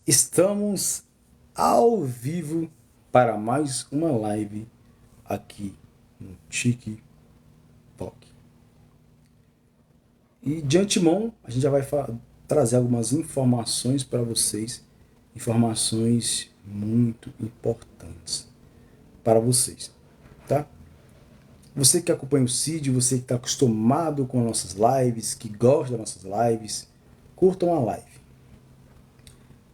Estamos ao vivo para mais uma live aqui no TikTok. E de antemão, a gente já vai trazer algumas informações para vocês, informações muito importantes para vocês, tá? Você que acompanha o CID, você que está acostumado com nossas lives, que gosta das nossas lives, curtam a live.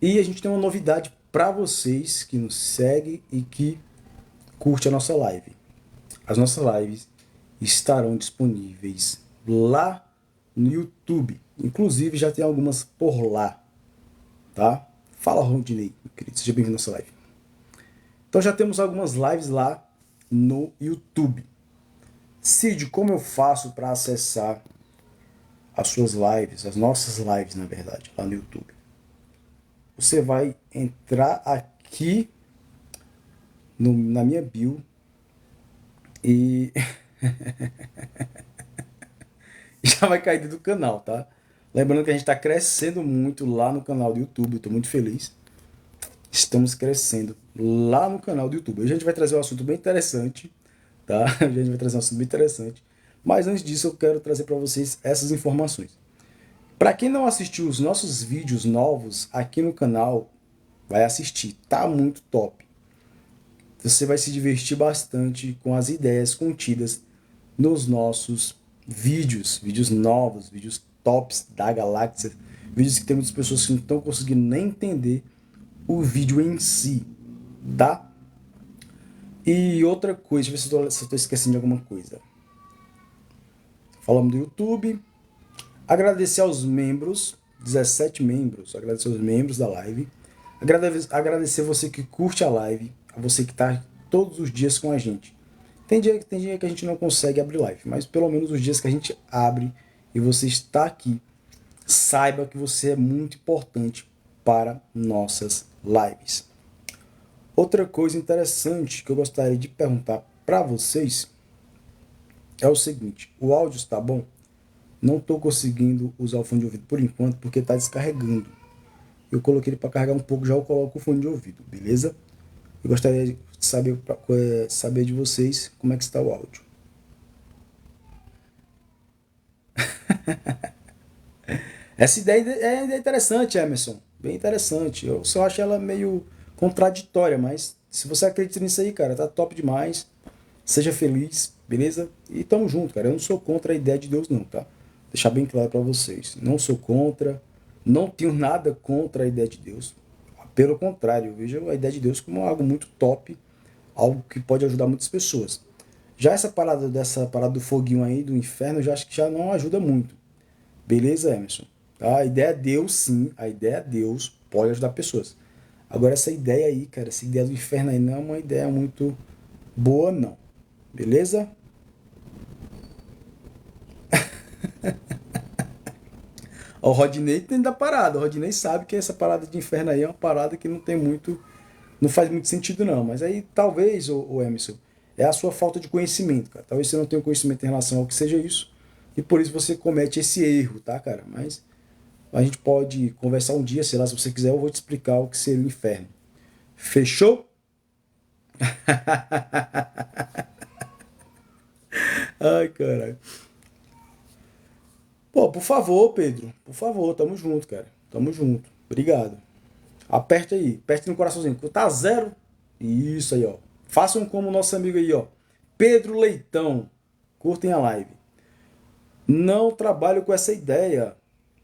E a gente tem uma novidade para vocês que nos seguem e que curte a nossa live. As nossas lives estarão disponíveis lá no YouTube. Inclusive já tem algumas por lá, tá? Fala, Rondinei, meu querido, seja bem-vindo à nossa live. Então já temos algumas lives lá no YouTube. Cid, como eu faço para acessar as suas lives, as nossas lives, na verdade, lá no YouTube? Você vai entrar aqui na minha bio e já vai cair do canal, tá? Lembrando que a gente está crescendo muito lá no canal do YouTube, estou muito feliz. Estamos crescendo lá no canal do YouTube. Hoje a gente vai trazer um assunto bem interessante, tá? Hoje a gente vai trazer um assunto bem interessante. Mas antes disso, eu quero trazer para vocês essas informações. Para quem não assistiu os nossos vídeos novos aqui no canal, vai assistir, tá muito top. Você vai se divertir bastante com as ideias contidas nos nossos vídeos novos, vídeos tops da galáxia, vídeos que tem muitas pessoas que não estão conseguindo nem entender o vídeo em si, tá? E outra coisa, deixa eu ver se eu estou esquecendo de alguma coisa. Falamos do YouTube, agradecer aos membros, 17 membros, agradecer aos membros da live, agradecer você que curte a live, a você que está todos os dias com a gente. Tem dia que a gente não consegue abrir live, mas pelo menos os dias que a gente abre e você está aqui, saiba que você é muito importante para nossas lives. Outra coisa interessante que eu gostaria de perguntar para vocês é o seguinte: o áudio está bom? Não estou conseguindo usar o fone de ouvido por enquanto porque está descarregando. Eu coloquei ele para carregar um pouco, já eu coloco o fone de ouvido, beleza? Eu gostaria de saber de vocês como é que está o áudio. Essa ideia é interessante, Emerson. Bem interessante. Eu só acho ela meio contraditória, mas se você acredita nisso aí, cara, tá top demais. Seja feliz, beleza? E tamo junto, cara. Eu não sou contra a ideia de Deus, não, tá? Deixar bem claro para vocês. Não sou contra, não tenho nada contra a ideia de Deus. Pelo contrário, eu vejo a ideia de Deus como algo muito top, algo que pode ajudar muitas pessoas. Já dessa parada do foguinho aí, do inferno, eu já acho que já não ajuda muito. Beleza, Emerson? Tá? A ideia é Deus, sim. A ideia é Deus pode ajudar pessoas. Agora, essa ideia aí, cara, essa ideia do inferno aí não é uma ideia muito boa, não. Beleza? O Rodney tem da parada. O Rodney sabe que essa parada de inferno aí é uma parada que não tem muito. Não faz muito sentido, não. Mas aí, talvez, o Emerson, é a sua falta de conhecimento, cara. Talvez você não tenha conhecimento em relação ao que seja isso. E por isso você comete esse erro, tá, cara? Mas a gente pode conversar um dia, sei lá, se você quiser, eu vou te explicar o que seria o inferno. Fechou? Ai, caralho. Pô, por favor, Pedro. Por favor, tamo junto, cara. Tamo junto. Obrigado. Aperta aí. Aperte no coraçãozinho. Tá zero. Isso aí, ó. Façam como o nosso amigo aí, ó. Pedro Leitão. Curtem a live. Não trabalho com essa ideia,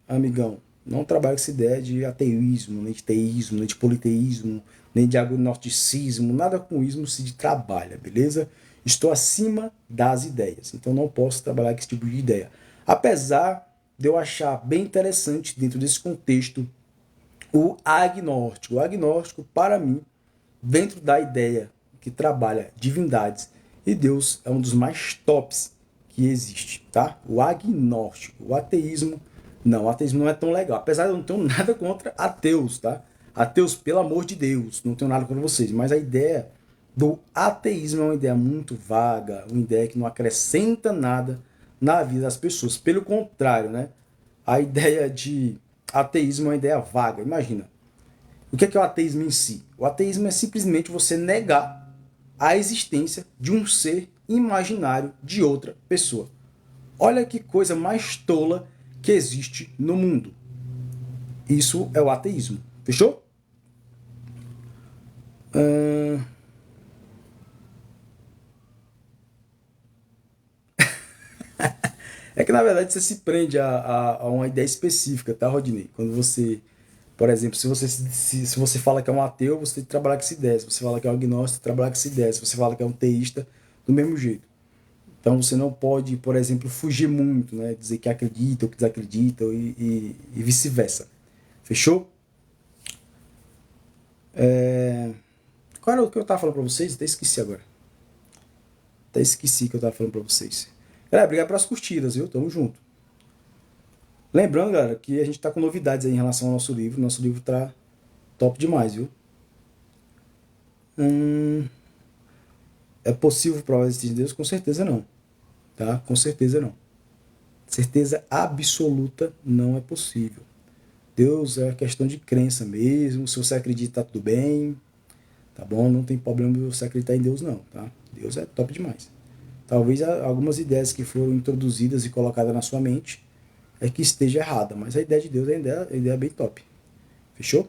amigão. Não trabalho com essa ideia de ateísmo, nem de teísmo, nem de politeísmo, nem de agnosticismo. Nada com ismo se trabalha, beleza? Estou acima das ideias. Então não posso trabalhar com esse tipo de ideia. Apesar de eu achar bem interessante, dentro desse contexto, o agnóstico. O agnóstico, para mim, dentro da ideia que trabalha divindades e Deus, é um dos mais tops que existe, tá? O agnóstico, o ateísmo, não, o ateísmo não é tão legal. Apesar de eu não ter nada contra ateus, tá? Ateus, pelo amor de Deus, não tenho nada contra vocês, mas a ideia do ateísmo é uma ideia muito vaga, uma ideia que não acrescenta nada na vida das pessoas. Pelo contrário, né? A ideia de ateísmo é uma ideia vaga. Imagina, O que é o ateísmo em si? O ateísmo é simplesmente você negar a existência de um ser imaginário de outra pessoa. Olha que coisa mais tola que existe no mundo. Isso é o ateísmo. Fechou? É que na verdade você se prende a uma ideia específica, tá, Rodney? Quando você, por exemplo, se você fala que é um ateu, você tem que trabalhar com essa ideia. Se você fala que é um agnóstico, trabalhar com essa ideia. Se você fala que é um teísta, do mesmo jeito. Então você não pode, por exemplo, fugir muito, né? Dizer que acredita ou que desacredita e vice-versa. Fechou? Qual era o que eu tava falando pra vocês? Até esqueci agora. Até esqueci que eu tava falando pra vocês. Galera, obrigado pelas curtidas, viu? Tamo junto. Lembrando, galera, que a gente tá com novidades aí em relação ao nosso livro. Nosso livro tá top demais, viu? É possível provar a existência de Deus? Com certeza não. Tá? Com certeza não. Certeza absoluta não é possível. Deus é questão de crença mesmo. Se você acredita, tá tudo bem. Tá bom? Não tem problema você acreditar em Deus, não. Tá? Deus é top demais. Talvez algumas ideias que foram introduzidas e colocadas na sua mente é que esteja errada. Mas a ideia de Deus é a ideia bem top. Fechou?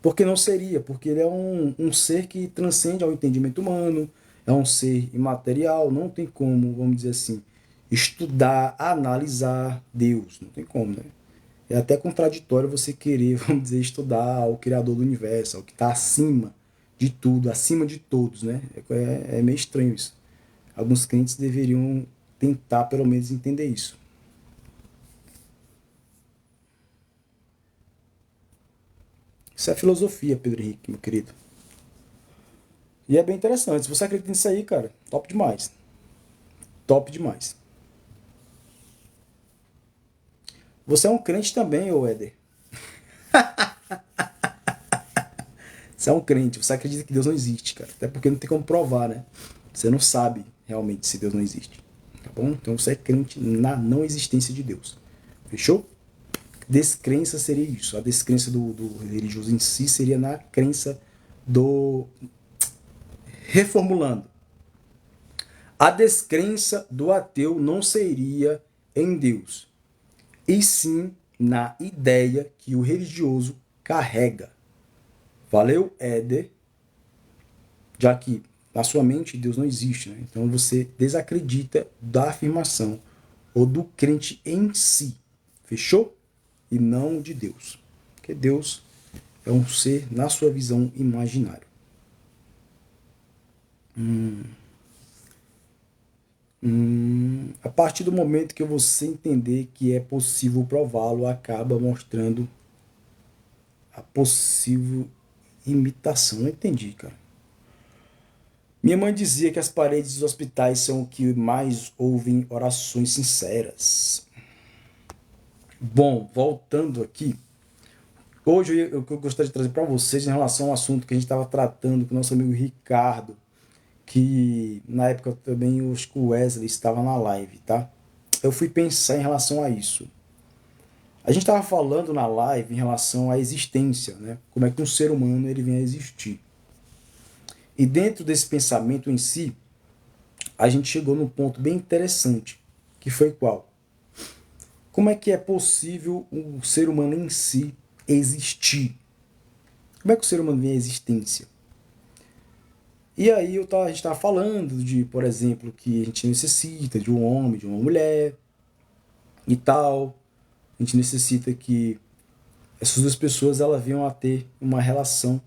Porque não seria, porque ele é um ser que transcende ao entendimento humano, é um ser imaterial, não tem como, vamos dizer assim, estudar, analisar Deus, não tem como, né? É até contraditório você querer, vamos dizer, estudar o Criador do Universo, o que está acima de tudo, acima de todos, né? É meio estranho isso. Alguns crentes deveriam tentar, pelo menos, entender isso. Isso é filosofia, Pedro Henrique, meu querido. E é bem interessante. Se você acredita nisso aí, cara, top demais. Top demais. Você é um crente também, ô Éder. Você é um crente, você acredita que Deus não existe, cara. Até porque não tem como provar, né? Você não sabe realmente se Deus não existe. Tá bom? Então você é crente na não existência de Deus. Fechou? Descrença seria isso. A descrença do religioso em si seria na crença do. Reformulando. A descrença do ateu não seria em Deus, e sim na ideia que o religioso carrega. Valeu, Éder? Já que na sua mente Deus não existe, né? Então você desacredita da afirmação ou do crente em si. Fechou? E não de Deus. Porque Deus é um ser na sua visão imaginário. A partir do momento que você entender que é possível prová-lo, acaba mostrando a possível imitação. Não entendi, cara. Minha mãe dizia que as paredes dos hospitais são o que mais ouvem orações sinceras. Bom, voltando aqui, hoje eu gostaria de trazer para vocês em relação ao assunto que a gente estava tratando com o nosso amigo Ricardo, que na época também o Wesley estava na live, tá? Eu fui pensar em relação a isso. A gente estava falando na live em relação à existência, né? Como é que um ser humano ele vem a existir. E dentro desse pensamento em si, a gente chegou num ponto bem interessante, que foi qual? Como é que é possível o ser humano em si existir? Como é que o ser humano vem à existência? E aí a gente estava falando de, por exemplo, que a gente necessita de um homem, de uma mulher e tal. A gente necessita que essas duas pessoas elas venham a ter uma relação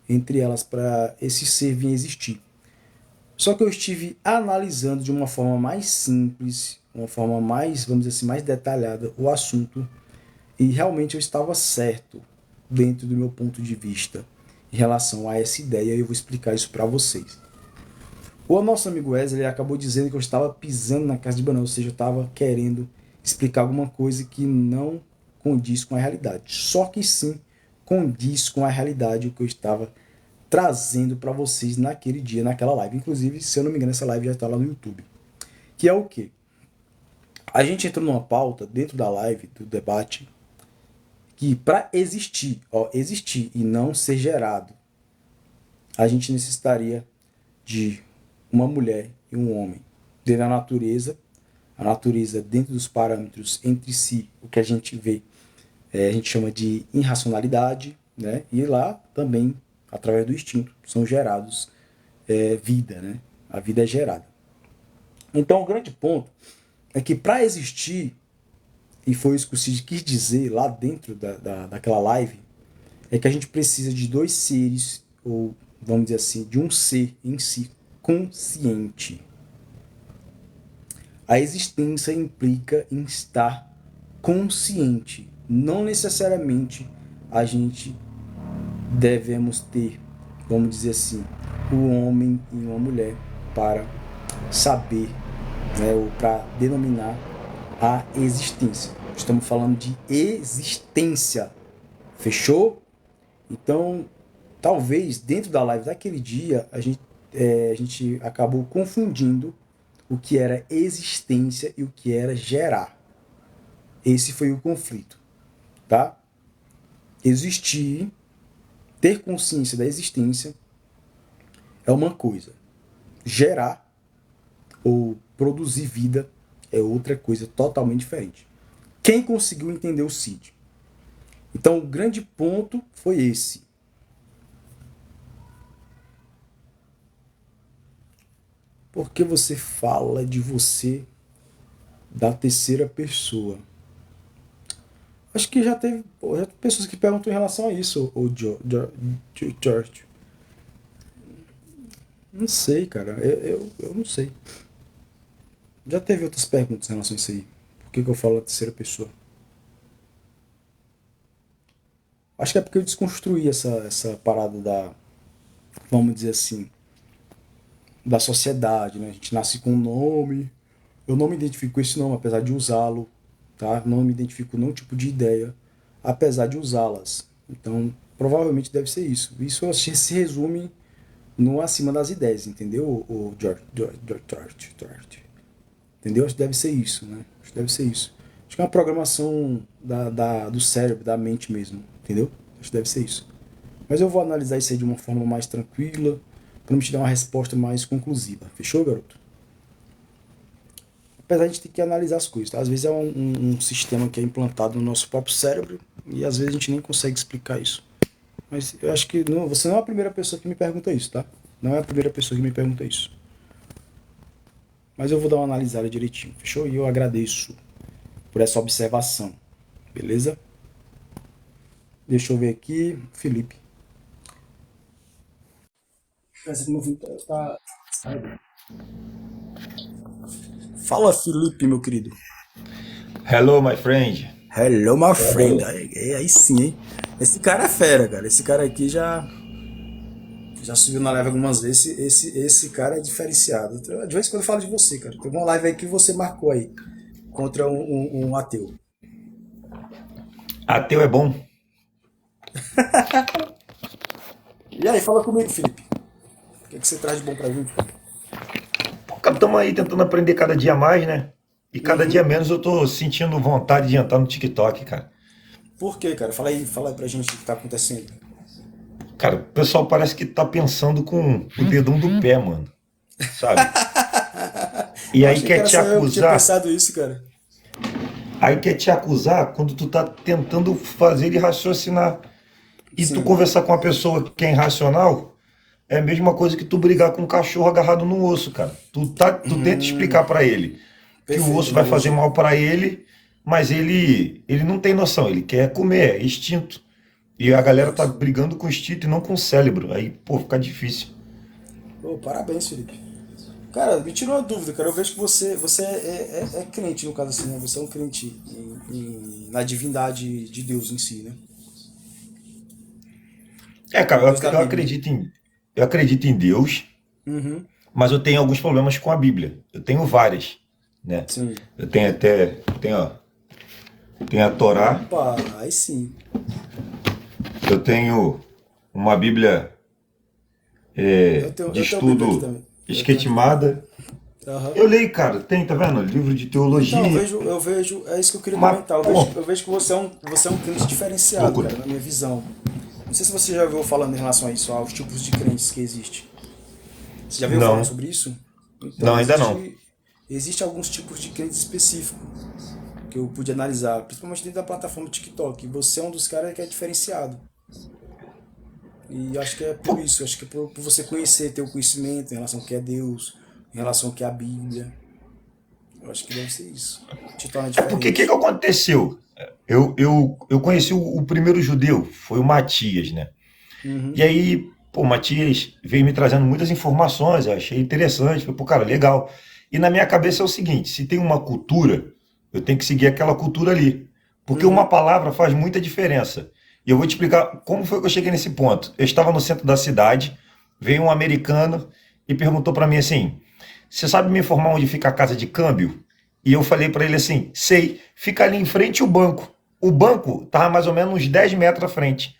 entre elas para esse ser vir a existir. Só que eu estive analisando de uma forma mais simples, uma forma mais, vamos dizer assim, mais detalhada o assunto e realmente eu estava certo dentro do meu ponto de vista em relação a essa ideia e eu vou explicar isso para vocês. O nosso amigo Wesley acabou dizendo que eu estava pisando na casa de banana, ou seja, eu estava querendo explicar alguma coisa que não condiz com a realidade. Só que sim condiz com a realidade o que eu estava trazendo para vocês naquele dia, naquela live. Inclusive, se eu não me engano, essa live já está lá no YouTube. Que é o quê? A gente entrou numa pauta dentro da live, do debate, que para existir, existir e não ser gerado, a gente necessitaria de uma mulher e um homem. Dentro da natureza, a natureza dentro dos parâmetros entre si, o que a gente vê, a gente chama de irracionalidade, né? E lá também, através do instinto, são gerados vida, né? A vida é gerada. Então, o grande ponto é que para existir, e foi isso que o Cid quis dizer lá dentro daquela live, é que a gente precisa de dois seres, ou vamos dizer assim, de um ser em si consciente. A existência implica em estar consciente. Não necessariamente a gente devemos ter, vamos dizer assim, um homem e uma mulher para saber, né, ou para denominar a existência. Estamos falando de existência. Fechou? Então, talvez dentro da live daquele dia a gente acabou confundindo o que era existência e o que era gerar. Esse foi o conflito, tá? Existir, ter consciência da existência é uma coisa. Gerar ou produzir vida é outra coisa totalmente diferente. Quem conseguiu entender o Cid? Então, o grande ponto foi esse. Por que você fala de você da terceira pessoa? Acho que já teve pessoas que perguntam em relação a isso, o George. Não sei, cara. Eu não sei. Já teve outras perguntas em relação a isso aí. Por que eu falo da terceira pessoa? Acho que é porque eu desconstruí essa parada da, vamos dizer assim, da sociedade, né? A gente nasce com um nome. Eu não me identifico com esse nome, apesar de usá-lo, tá? Não me identifico com nenhum tipo de ideia, apesar de usá-las. Então, provavelmente deve ser isso. Isso se resume no acima das ideias, entendeu? O George. Entendeu? Acho que deve ser isso, né? Acho que deve ser isso. Acho que é uma programação do cérebro, da mente mesmo, entendeu? Acho que deve ser isso. Mas eu vou analisar isso aí de uma forma mais tranquila, para me te dar uma resposta mais conclusiva. Fechou, garoto? Apesar de a gente ter que analisar as coisas, tá? Às vezes é um sistema que é implantado no nosso próprio cérebro e às vezes a gente nem consegue explicar isso. Mas eu acho que você não é a primeira pessoa que me pergunta isso, tá? Não é a primeira pessoa que me pergunta isso. Mas eu vou dar uma analisada direitinho, fechou? E eu agradeço por essa observação, beleza? Deixa eu ver aqui, Felipe. Fala, Felipe, meu querido. Hello, my friend. Hello, my friend. Aí sim, hein? Esse cara é fera, cara. Esse cara aqui já subiu na live algumas vezes. Esse cara é diferenciado. De vez em quando eu falo de você, cara. Teve uma live aí que você marcou aí contra um ateu. Ateu é bom. E aí, fala comigo, Felipe. O que você traz de bom pra gente? Pô, cara, estamos aí tentando aprender cada dia mais, né? E cada dia Uhum. menos eu tô sentindo vontade de entrar no TikTok, cara. Por quê, cara? Fala aí pra gente o que tá acontecendo. Cara, o pessoal parece que tá pensando com o dedão do pé, mano. Sabe? E Eu aí achei que quer era te só eu que tinha acusar. pensado isso, cara. Aí quer te acusar quando tu tá tentando fazer ele raciocinar. E tu Sim. conversar com uma pessoa que é irracional é a mesma coisa que tu brigar com um cachorro agarrado no osso, cara. Tu tenta explicar pra ele que o Perfeita osso vai fazer analogia. mal pra ele, mas ele não tem noção, ele quer comer, é instinto. E a galera tá Isso. brigando com o instinto e não com o cérebro. Aí, pô, fica difícil. Pô, parabéns, Felipe. Cara, me tirou uma dúvida, cara. Eu vejo que você é crente, no caso assim, né? Você é um crente na divindade de Deus em si, né? É, cara, No Deus da Bíblia. eu acredito em Deus, Uhum. mas eu tenho alguns problemas com a Bíblia. Eu tenho várias, né? Sim. Eu tenho até, tenho a Torá, Opa, aí sim. eu tenho uma Bíblia Eu tenho, de eu tenho Bíblia aqui estudo também. Eu tenho aqui também. esquetimada, Aham. Eu leio, cara, tem, tá vendo? Livro de teologia. Então, eu vejo, é isso que eu queria Mas, comentar. pô, Eu vejo que você é um crente diferenciado, loucura. cara, na minha visão. Não sei se você já ouviu falando em relação a isso, aos tipos de crentes que existem. Você já viu falando Não, sobre isso? não, Então, ainda não. existe alguns tipos de crentes específicos que eu pude analisar, principalmente dentro da plataforma TikTok. E você é um dos caras que é diferenciado. E acho que é por Por, isso, acho que é por você conhecer, ter o conhecimento em relação ao que é Deus, em relação ao que é a Bíblia. Eu acho que deve ser isso. Te torna é porque o que, que diferente. aconteceu? Eu conheci o primeiro judeu, foi o Matias, né? E Uhum, aí, pô, o Matias veio me trazendo muitas informações, eu achei interessante, falei, pô, cara, legal. E na minha cabeça é o seguinte: se tem uma cultura, eu tenho que seguir aquela cultura ali. Porque uma uhum, palavra faz muita diferença. E eu vou te explicar como foi que eu cheguei nesse ponto. Eu estava no centro da cidade, veio um americano e perguntou para mim assim: você sabe me informar onde fica a casa de câmbio? E eu falei para ele assim: sei, fica ali em frente o banco. O banco estava mais ou menos uns 10 metros à frente.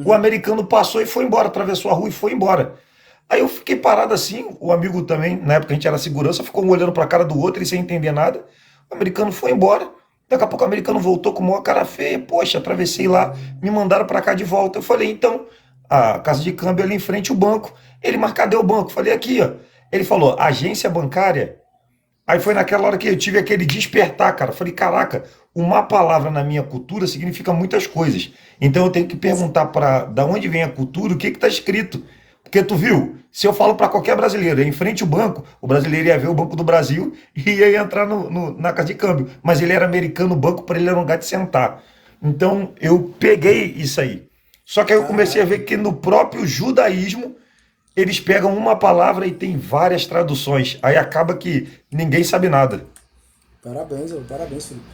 O uhum. americano passou e foi embora, atravessou a rua e foi embora. Aí eu fiquei parado assim, o amigo também, na época a gente era segurança, ficou um olhando para a cara do outro e sem entender nada. O americano foi embora. Daqui a pouco o americano voltou com uma cara feia. Poxa, atravessei lá, me mandaram para cá de volta. Eu falei, então, a casa de câmbio ali em frente o banco. Ele, mas cadê o banco? Eu falei, aqui, ó. Ele falou, agência bancária. Aí foi naquela hora que eu tive aquele despertar, cara. Falei, caraca, uma palavra na minha cultura significa muitas coisas. Então eu tenho que perguntar para da onde vem a cultura, o que está escrito. Porque tu viu, se eu falo para qualquer brasileiro, em frente ao banco, o brasileiro ia ver o Banco do Brasil e ia entrar na casa de câmbio. Mas ele era americano, o banco para ele era um lugar de sentar. Então eu peguei isso aí. Só que aí eu comecei a ver Caraca. que no próprio judaísmo eles pegam uma palavra e tem várias traduções. Aí acaba que ninguém sabe nada. Parabéns, parabéns, Felipe.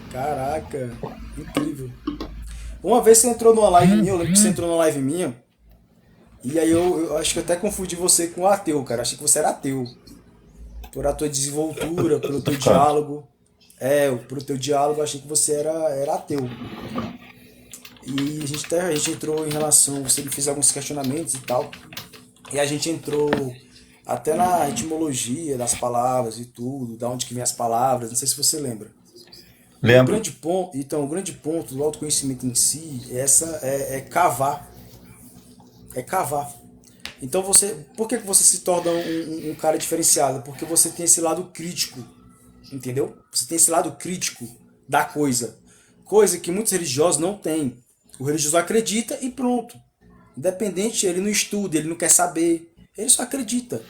Caraca, incrível. Uma vez você entrou numa live minha, eu lembro que você entrou numa live minha, e aí eu acho que eu até confundi você com o ateu, cara. Achei que você era ateu. Por a tua desenvoltura, pelo Eu tô teu ficando. diálogo. Pelo teu diálogo, eu achei que você era ateu. E a gente entrou em relação, você me fez alguns questionamentos e tal. E a gente entrou até na etimologia das palavras e tudo, da onde que vem as palavras, não sei se você lembra. E Lembro. o grande ponto do autoconhecimento em si é cavar, é cavar. Então por que que você se torna um cara diferenciado? Porque você tem esse lado crítico, entendeu? Você tem esse lado crítico da coisa, coisa que muitos religiosos não têm. O religioso acredita e pronto. Independente, ele não estuda, ele não quer saber, ele só acredita.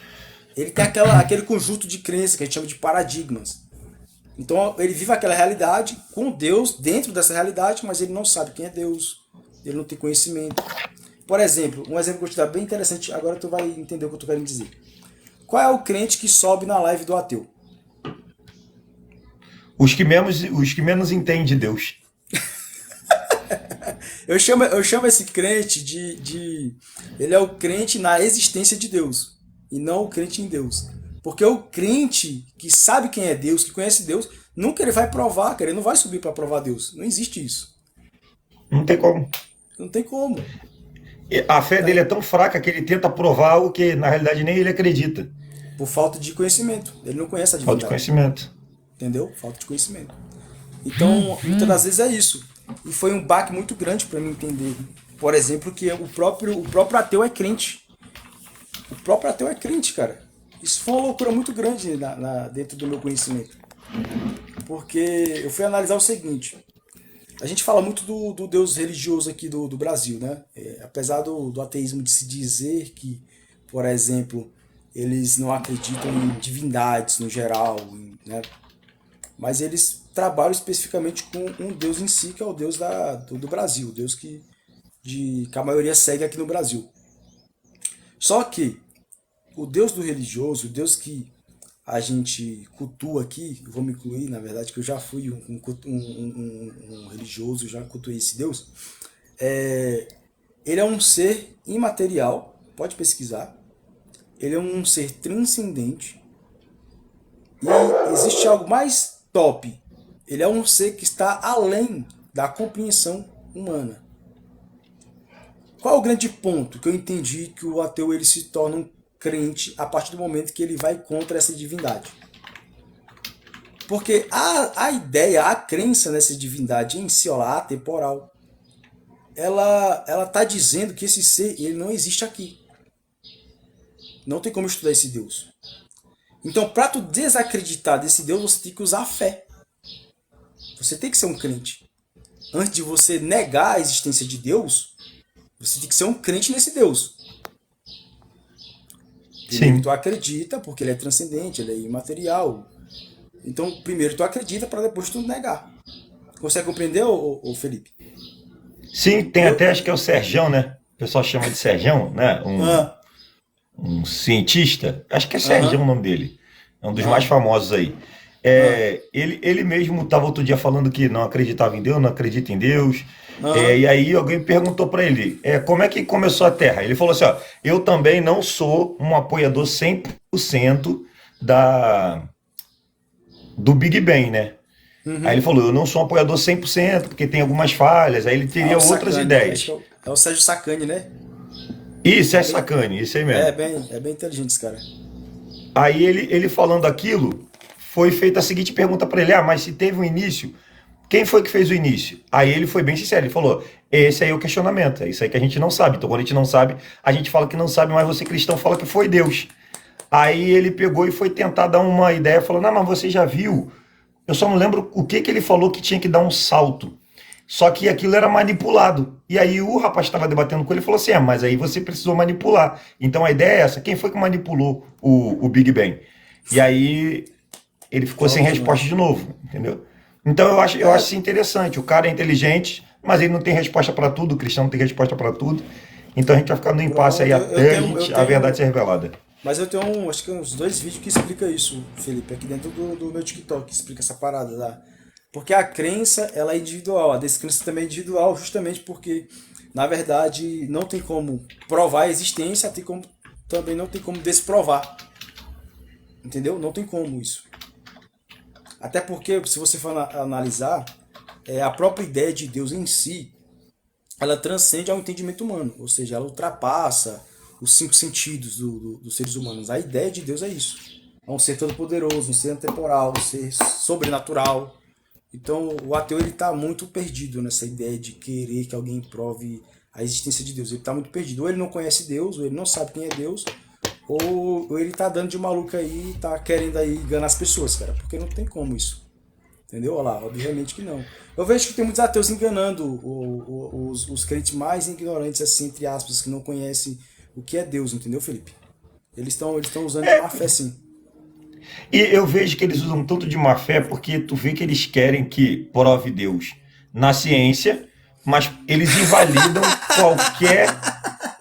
Ele tem aquele conjunto de crenças que a gente chama de paradigmas. Então ele vive aquela realidade com Deus dentro dessa realidade, mas ele não sabe quem é Deus, ele não tem conhecimento. Por exemplo, um exemplo que eu vou te dar bem interessante, agora tu vai entender o que eu tô querendo dizer. Qual é o crente que sobe na live do ateu? Os que menos entendem de Deus. Eu chamo esse crente Ele é o crente na existência de Deus, e não o crente em Deus. Porque o crente que sabe quem é Deus, que conhece Deus, nunca ele vai provar, cara, ele não vai subir para provar Deus. Não existe isso. Não tem como. Não tem como. A fé dele Tá? é tão fraca que ele tenta provar o que na realidade nem ele acredita. Por falta de conhecimento. Ele não conhece a Falta de divindade. conhecimento. Entendeu? Falta de conhecimento. Então, muitas das vezes é isso. E foi um baque muito grande para mim entender. Por exemplo, que o próprio ateu é crente. O próprio ateu é crente, cara. Isso foi uma loucura muito grande dentro do meu conhecimento. Porque eu fui analisar o seguinte. A gente fala muito do Deus religioso aqui do Brasil, né? Apesar do ateísmo de se dizer que, por exemplo, eles não acreditam em divindades no geral, né? Mas eles trabalham especificamente com um Deus em si, que é o Deus do Brasil, o Deus que a maioria segue aqui no Brasil. Só que o Deus do religioso, o Deus que a gente cultua aqui, eu vou me incluir, na verdade, que eu já fui um religioso, já cultuei esse Deus, ele é um ser imaterial, pode pesquisar, ele é um ser transcendente, e existe algo mais top, ele é um ser que está além da compreensão humana. Qual é o grande ponto que eu entendi que o ateu ele se torna crente a partir do momento que ele vai contra essa divindade. Porque a ideia, a crença nessa divindade em si, ó, lá, atemporal, ela tá dizendo que esse ser, ele não existe aqui. Não tem como estudar esse Deus. Então, para tu desacreditar desse Deus, você tem que usar a fé. Você tem que ser um crente. Antes de você negar a existência de Deus, você tem que ser um crente nesse Deus. Primeiro tu acredita, porque ele é transcendente, ele é imaterial. Então, primeiro tu acredita para depois tu negar. Consegue compreender, ô Felipe? Sim, tem até, acho que é o Serjão, né? O pessoal chama de Serjão, né? Um cientista, acho que é Serjão o nome dele. É um dos mais famosos aí. Ele mesmo estava outro dia falando que não acreditava em Deus, não acredita em Deus. E aí alguém perguntou para ele, como é que começou a Terra? Ele falou assim, ó, eu também não sou um apoiador 100% do Big Bang, né? Aí ele falou, eu não sou um apoiador 100%, porque tem algumas falhas, aí ele teria outras ideias. É o Sérgio Sacani, né? Isso, é Sacani, isso aí mesmo. É bem inteligente esse cara. Aí ele falando aquilo, foi feita a seguinte pergunta para ele, mas se teve um início, quem foi que fez o início? Aí ele foi bem sincero, ele falou, esse aí é o questionamento, é isso aí que a gente não sabe. Então quando a gente não sabe, a gente fala que não sabe, mas você cristão fala que foi Deus. Aí ele pegou e foi tentar dar uma ideia, falou, não, mas você já viu? Eu só não lembro o que ele falou que tinha que dar um salto. Só que aquilo era manipulado. E aí o rapaz estava debatendo com ele e falou assim, mas aí você precisou manipular. Então a ideia é essa, quem foi que manipulou o Big Bang? E aí ele ficou sem resposta de novo, entendeu? Então eu acho isso interessante. O cara é inteligente, mas ele não tem resposta para tudo, o cristão não tem resposta para tudo. Então a gente vai ficar no impasse aí até a verdade ser revelada. Mas eu tenho acho que uns 2 vídeos que explica isso, Felipe, aqui dentro do meu TikTok, que explica essa parada lá. Porque a crença, ela é individual, a descrença também é individual, justamente porque, na verdade, não tem como provar a existência, também não tem como desprovar. Entendeu? Não tem como isso. Até porque, se você for analisar, a própria ideia de Deus em si, ela transcende ao entendimento humano, ou seja, ela ultrapassa os 5 sentidos dos seres humanos. A ideia de Deus é isso. É um ser todo-poderoso, um ser atemporal, um ser sobrenatural. Então o ateu está muito perdido nessa ideia de querer que alguém prove a existência de Deus. Ele está muito perdido. Ou ele não conhece Deus, ou ele não sabe quem é Deus, ou ele está dando de maluco aí e está querendo aí enganar as pessoas, cara. Porque não tem como isso. Entendeu? Olha lá, obviamente que não. Eu vejo que tem muitos ateus enganando os crentes mais ignorantes, assim, entre aspas, que não conhecem o que é Deus, entendeu, Felipe? Eles estão usando de má fé, sim. E eu vejo que eles usam tanto de má fé porque tu vê que eles querem que prove Deus na ciência, mas eles invalidam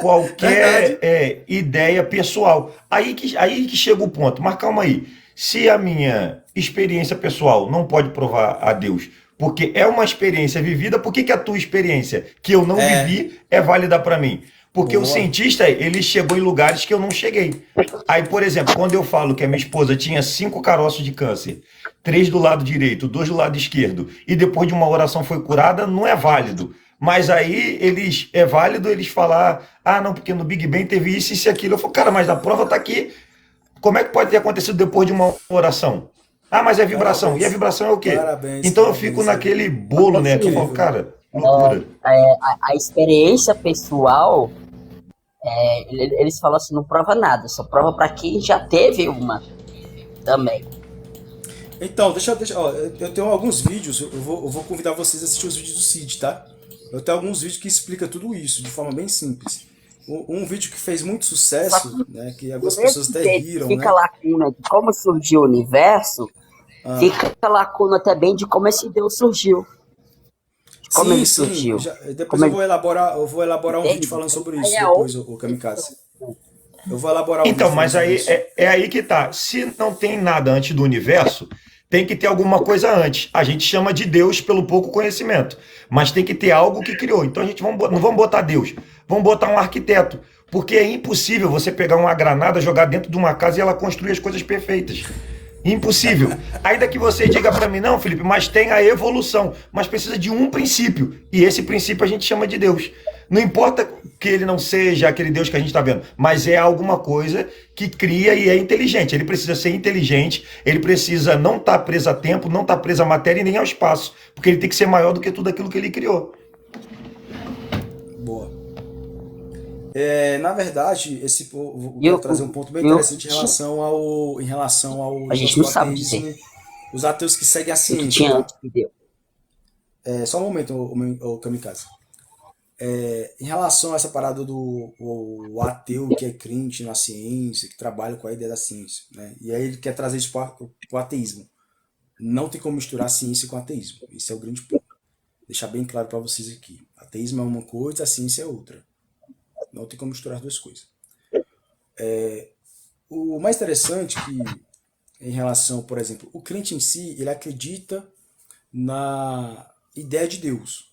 qualquer ideia pessoal. Aí que chega o ponto. Mas calma aí. Se a minha experiência pessoal não pode provar a Deus, porque é uma experiência vivida, por que a tua experiência que eu não vivi é válida para mim? Porque o cientista, ele chegou em lugares que eu não cheguei. Aí, por exemplo, quando eu falo que a minha esposa tinha 5 caroços de câncer, 3 do lado direito, 2 do lado esquerdo, e depois de uma oração foi curada, não é válido. Mas aí é válido eles falar, não, porque no Big Bang teve isso, isso e aquilo. Eu falo, cara, mas a prova tá aqui. Como é que pode ter acontecido depois de uma oração? Mas é vibração. Parabéns. E a vibração é o quê? Então eu fico naquele bolo, né? Que eu falo, cara, loucura. A experiência pessoal, eles falam assim, não prova nada, só prova para quem já teve uma também. Então, eu tenho alguns vídeos, eu vou convidar vocês a assistir os vídeos do Cid, tá? Eu tenho alguns vídeos que explicam tudo isso, de forma bem simples. Um vídeo que fez muito sucesso, né, que algumas pessoas até riram, fica lacuna de como surgiu o universo, fica lacuna também de como esse Deus surgiu. Como ele surgiu. Depois eu vou elaborar um vídeo falando sobre isso, depois, o Kamikaze. Eu vou elaborar um vídeo. Então, mas aí é aí que tá. Se não tem nada antes do universo, tem que ter alguma coisa antes. A gente chama de Deus pelo pouco conhecimento, mas tem que ter algo que criou. Então a gente não vamos botar Deus, vamos botar um arquiteto, porque é impossível você pegar uma granada, jogar dentro de uma casa e ela construir as coisas perfeitas. Impossível. Ainda que você diga para mim, não, Felipe, mas tem a evolução, mas precisa de um princípio, e esse princípio a gente chama de Deus. Não importa que ele não seja aquele Deus que a gente está vendo, mas é alguma coisa que cria e é inteligente. Ele precisa ser inteligente, ele precisa não estar preso a tempo, não estar preso à matéria e nem ao espaço, porque ele tem que ser maior do que tudo aquilo que ele criou. Boa. Na verdade, vou Eu, trazer um ponto bem eu, interessante em relação ao a gente negócio não do sabe dizer ateísmo, os ateus que seguem a o que ciência, tinha tá? antes de Deus. Só um momento, o Kamikaze. Em relação a essa parada do o ateu que é crente na ciência, que trabalha com a ideia da ciência, né? E aí ele quer trazer isso para o ateísmo. Não tem como misturar ciência com ateísmo. Esse é o grande ponto. Deixar bem claro para vocês aqui. Ateísmo é uma coisa, a ciência é outra. Não tem como misturar as duas coisas. O mais interessante que, em relação, por exemplo, o crente em si, ele acredita na ideia de Deus.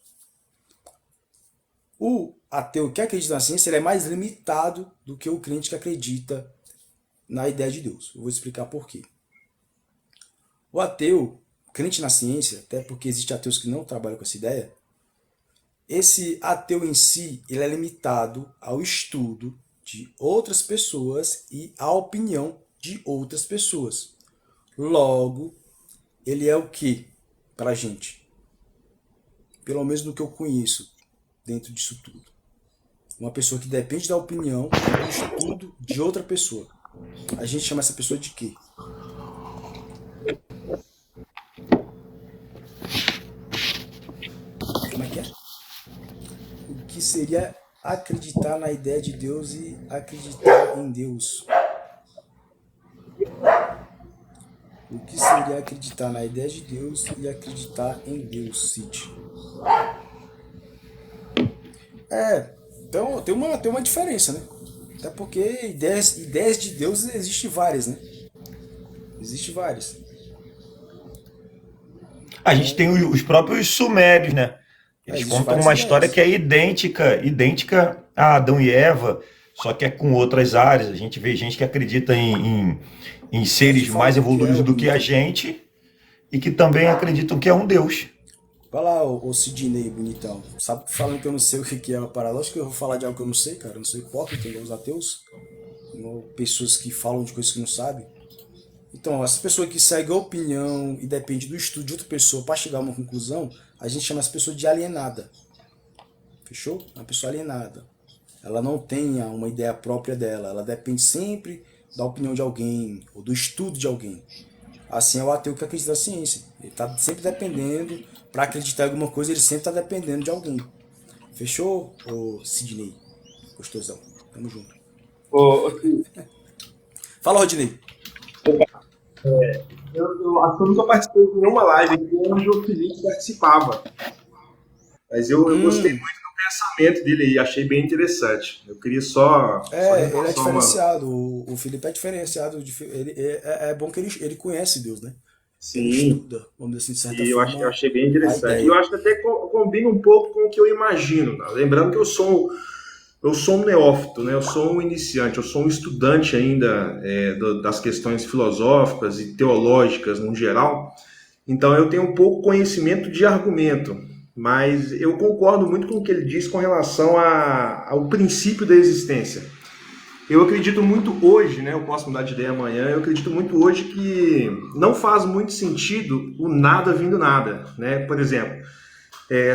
O ateu que acredita na ciência, ele é mais limitado do que o crente que acredita na ideia de Deus. Eu vou explicar por quê. O ateu, crente na ciência, até porque existem ateus que não trabalham com essa ideia, esse ateu em si, ele é limitado ao estudo de outras pessoas e à opinião de outras pessoas. Logo, ele é o que para a gente? Pelo menos do que eu conheço dentro disso tudo. Uma pessoa que depende da opinião e do estudo de outra pessoa. A gente chama essa pessoa de quê? Como é que é? O que seria acreditar na ideia de Deus e acreditar em Deus? O que seria acreditar na ideia de Deus e acreditar em Deus, Cid? Então tem uma diferença, né? Até porque ideias de Deus existem várias, né? Existem várias. A gente tem os próprios sumérios, né? Eles Existem contam várias uma história ideias. que é idêntica a Adão e Eva, só que é com outras áreas. A gente vê gente que acredita em A gente seres fala mais o que é evoluídos o do que a bonitão. gente e que também acreditam que é um Deus. Vai lá, ô Sidney, bonitão. Sabe, falando que eu não sei o que é uma parada. Lógico que eu vou falar de algo que eu não sei, cara. Eu não sou hipócrita, igual os ateus. Igual pessoas que falam de coisas que não sabem. Então, essa pessoa que segue a opinião e depende do estudo de outra pessoa para chegar a uma conclusão, a gente chama essa pessoa de alienada. Fechou? É uma pessoa alienada. Ela não tem uma ideia própria dela. Ela depende sempre da opinião de alguém ou do estudo de alguém. Assim é o ateu que acredita na ciência. Ele está sempre dependendo, para acreditar em alguma coisa, ele sempre está dependendo de alguém. Fechou, ô Sidney? Gostosão. Tamo junto. Ô, Fala, Rodney. eu acho que eu nunca participei de nenhuma live aqui onde o Felipe participava. Mas eu gostei muito do pensamento dele aí, achei bem interessante. Eu queria só Ele é reforçar uma. diferenciado. O Felipe é diferenciado. É bom que ele conhece Deus, né? Ele Sim, estuda, vamos dizer assim, de certa e eu forma, achei bem a interessante. E eu ideia. acho que até combina um pouco com o que eu imagino, né? Lembrando que eu sou um neófito, né? Eu sou um iniciante, eu sou um estudante ainda das questões filosóficas e teológicas no geral. Então eu tenho um pouco conhecimento de argumento, mas eu concordo muito com o que ele diz com relação ao princípio da existência. Eu acredito muito hoje, né? Eu posso mudar de ideia amanhã. Eu acredito muito hoje que não faz muito sentido o nada vindo nada, né? Por exemplo,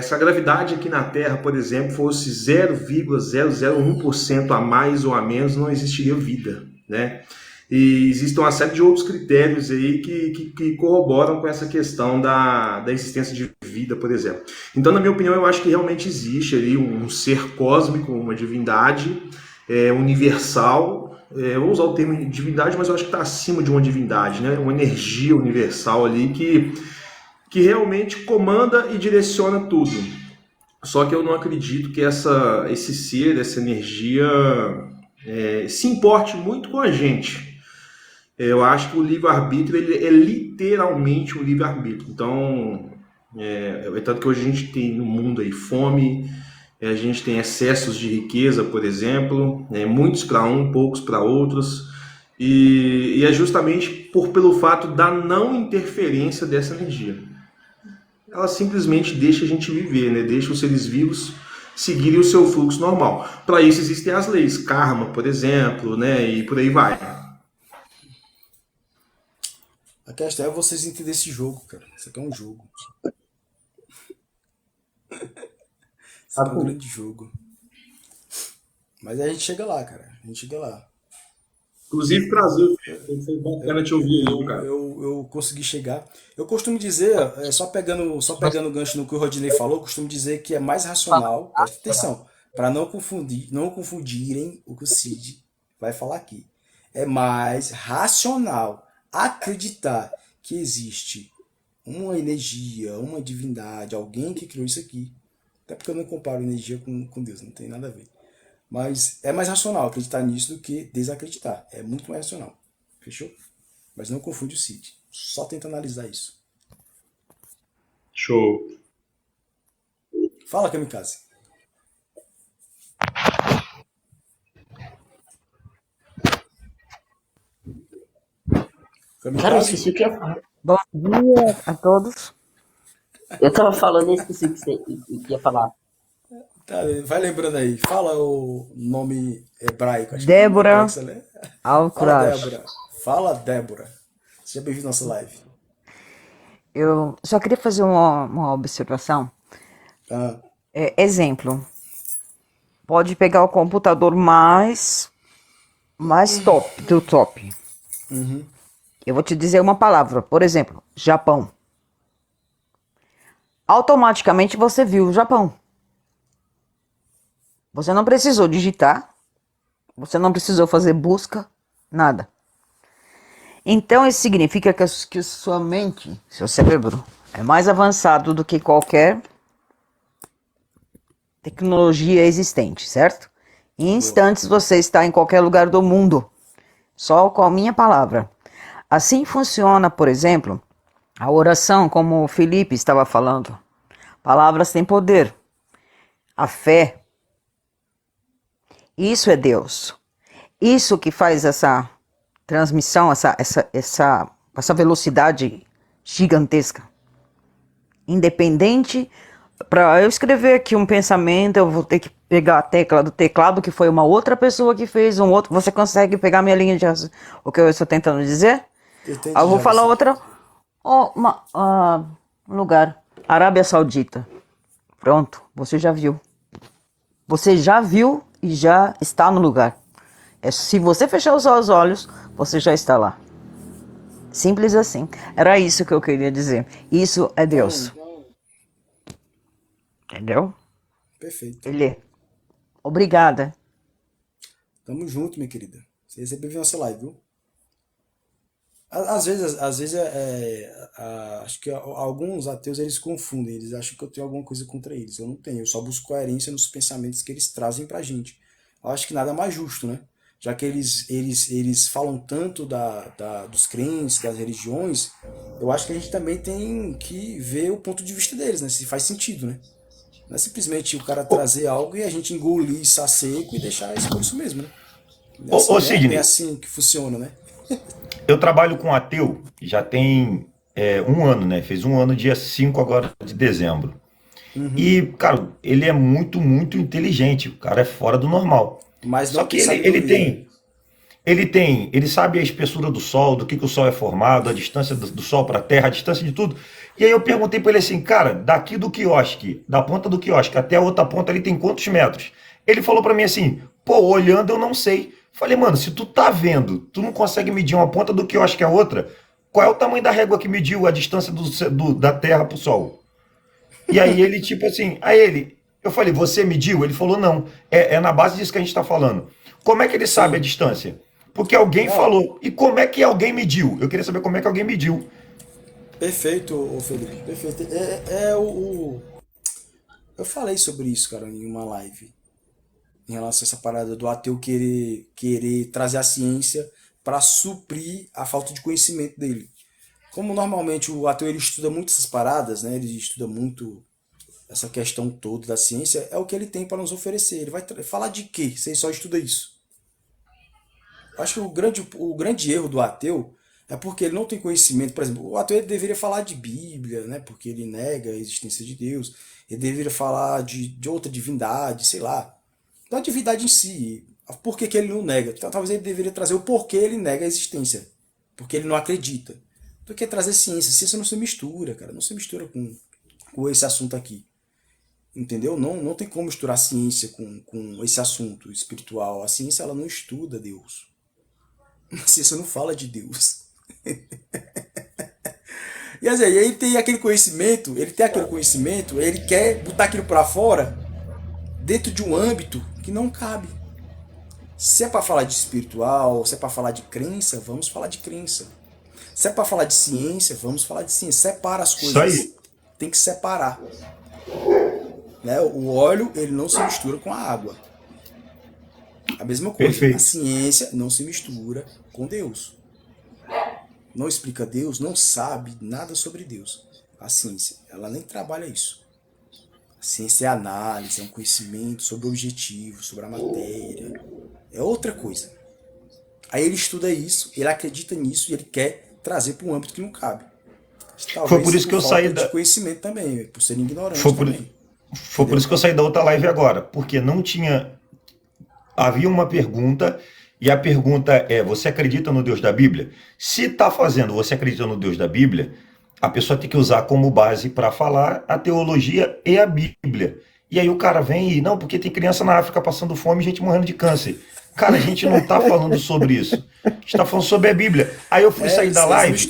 se a gravidade aqui na Terra, por exemplo, fosse 0,001% a mais ou a menos, não existiria vida, né? E existem uma série de outros critérios aí que corroboram com essa questão da existência de vida, por exemplo. Então, na minha opinião, eu acho que realmente existe ali um ser cósmico, uma divindade universal. Eu vou usar o termo divindade, mas eu acho que está acima de uma divindade, né? Uma energia universal ali que realmente comanda e direciona tudo. Só que eu não acredito que esse ser, essa energia se importe muito com a gente. Eu acho que o livre-arbítrio ele é literalmente um livre-arbítrio. Então, tanto que hoje a gente tem no mundo aí fome, a gente tem excessos de riqueza, por exemplo, muitos para poucos para outros, e é justamente pelo fato da não interferência dessa energia. Ela simplesmente deixa a gente viver, né? Deixa os seres vivos seguirem o seu fluxo normal. Para isso existem as leis, karma, por exemplo, né? E por aí vai. A questão é vocês entenderem esse jogo, cara. Isso aqui é um jogo. Isso aqui é um grande jogo. Mas a gente chega lá, cara. A gente chega lá. Inclusive, prazer, foi bacana te ouvir aí, cara. Eu consegui chegar. Eu costumo dizer, só pegando o gancho no que o Rodinei falou, eu costumo dizer que é mais racional, presta atenção, para não confundirem o que o Cid vai falar aqui. É mais racional acreditar que existe uma energia, uma divindade, alguém que criou isso aqui. Até porque eu não comparo energia com Deus, não tem nada a ver. Mas é mais racional acreditar nisso do que desacreditar. É muito mais racional. Fechou? Mas não confunde o Cid. Só tenta analisar isso. Show. Fala, Kamikaze. Cara, eu esqueci o que ia falar. Bom dia a todos. Eu tava falando e esqueci o que você ia falar. Tá, vai lembrando aí. Fala o nome hebraico. Acho Débora que é hebraico, né? Fala, Alcuraj. Débora. Fala, Débora. Seja bem-vindo à nossa live. Eu só queria fazer uma observação. Ah, Exemplo. Pode pegar o computador mais top do top. Eu vou te dizer uma palavra. Por exemplo, Japão. Automaticamente você viu o Japão. Você não precisou digitar. Você não precisou fazer busca. Nada. Então isso significa que sua mente, seu cérebro, é mais avançado do que qualquer tecnologia existente, certo? Em instantes você está em qualquer lugar do mundo, só com a minha palavra. Assim funciona, por exemplo, a oração, como o Felipe estava falando. Palavras têm poder. A fé. Isso é Deus. Isso que faz essa transmissão, essa velocidade gigantesca. Independente, para eu escrever aqui um pensamento, eu vou ter que pegar a tecla do teclado, que foi uma outra pessoa que fez, um outro. Você consegue pegar minha linha de raciocínio? O que eu estou tentando dizer? Eu vou falar outra. Lugar. Arábia Saudita. Pronto, você já viu. Você já viu e já está no lugar. Se você fechar os seus olhos, você já está lá. Simples assim. Era isso que eu queria dizer. Isso é Deus. Entendeu? perfeito. Ele. Obrigada. Tamo junto, minha querida. Você sempre viu nossa live, viu? Às vezes acho que alguns ateus eles confundem, eles acham que eu tenho alguma coisa contra eles. Eu não tenho, eu só busco coerência nos pensamentos que eles trazem pra gente. Eu acho que nada mais justo, né? Já que eles falam tanto dos crentes, das religiões, eu acho que a gente também tem que ver o ponto de vista deles, né? Se faz sentido, né? Não é simplesmente o cara trazer algo e a gente engolir isso a seco e deixar isso por isso mesmo, né? Ô, Sidney, É assim que funciona, né? eu trabalho com ateu já tem um ano, né? Fez um ano dia 5 agora de dezembro. E, cara, ele é muito, muito inteligente. O cara é fora do normal. Mas Só não que tem sabedoria. ele sabe a espessura do Sol, do que o Sol é formado, a distância do Sol para a Terra, a distância de tudo. E aí eu perguntei para ele assim, cara, daqui do quiosque, da ponta do quiosque até a outra ponta ali tem quantos metros? Ele falou para mim assim, pô, olhando eu não sei. Falei, mano, se tu tá vendo, tu não consegue medir uma ponta do quiosque a outra, qual é o tamanho da régua que mediu a distância da Terra pro Sol? E aí ele, tipo assim, eu falei, você mediu? Ele falou, não, é na base disso que a gente tá falando. Como é que ele sabe a distância? Porque alguém falou. E como é que alguém mediu? Eu queria saber como é que alguém mediu. Perfeito, ô Felipe. Perfeito. Eu falei sobre isso, cara, em uma live. Em relação a essa parada do ateu querer trazer a ciência para suprir a falta de conhecimento dele. Como normalmente o ateu ele estuda muito essas paradas, né? Ele estuda muito essa questão toda da ciência, é o que ele tem para nos oferecer. Ele vai falar de quê se ele só estuda isso? Acho que o grande erro do ateu É porque ele não tem conhecimento. Por exemplo, o ateu ele deveria falar de Bíblia, né? Porque ele nega a existência de Deus. Ele deveria falar de outra divindade, sei lá. Da divindade em si. Por que que ele não nega? Talvez ele deveria trazer o porquê ele nega a existência. Porque ele não acredita. Do que trazer ciência. Ciência não se mistura, cara. Não se mistura com esse assunto aqui. Entendeu? Não tem como misturar ciência com esse assunto espiritual. A ciência ela não estuda Deus. A ciência não fala de Deus. E assim, aí ele tem aquele conhecimento, ele quer botar aquilo para fora dentro de um âmbito que não cabe. Se é para falar de espiritual, se é para falar de crença, vamos falar de crença. Se é para falar de ciência, vamos falar de ciência. Separa as Isso coisas. aí. Tem que separar. Né? O óleo, ele não se mistura com a água. A mesma coisa. Perfeito. A ciência não se mistura com Deus. Não explica Deus, não sabe nada sobre Deus. A ciência, ela nem trabalha isso. A ciência é análise, é um conhecimento sobre o objetivo, sobre a matéria. É outra coisa. Aí ele estuda isso, ele acredita nisso e ele quer trazer para um âmbito que não cabe. Talvez Foi por isso que eu saí de conhecimento também, por ser ignorante Foi por, também. foi por isso que eu saí da outra live agora, porque não tinha. Havia uma pergunta, e a pergunta é: você acredita no Deus da Bíblia? Se está fazendo, você acredita no Deus da Bíblia, a pessoa tem que usar como base para falar a teologia e a Bíblia. E aí o cara vem e, não, porque tem criança na África passando fome e gente morrendo de câncer. Cara, a gente não está falando sobre isso. A gente está falando sobre a Bíblia. Aí eu fui sair da live.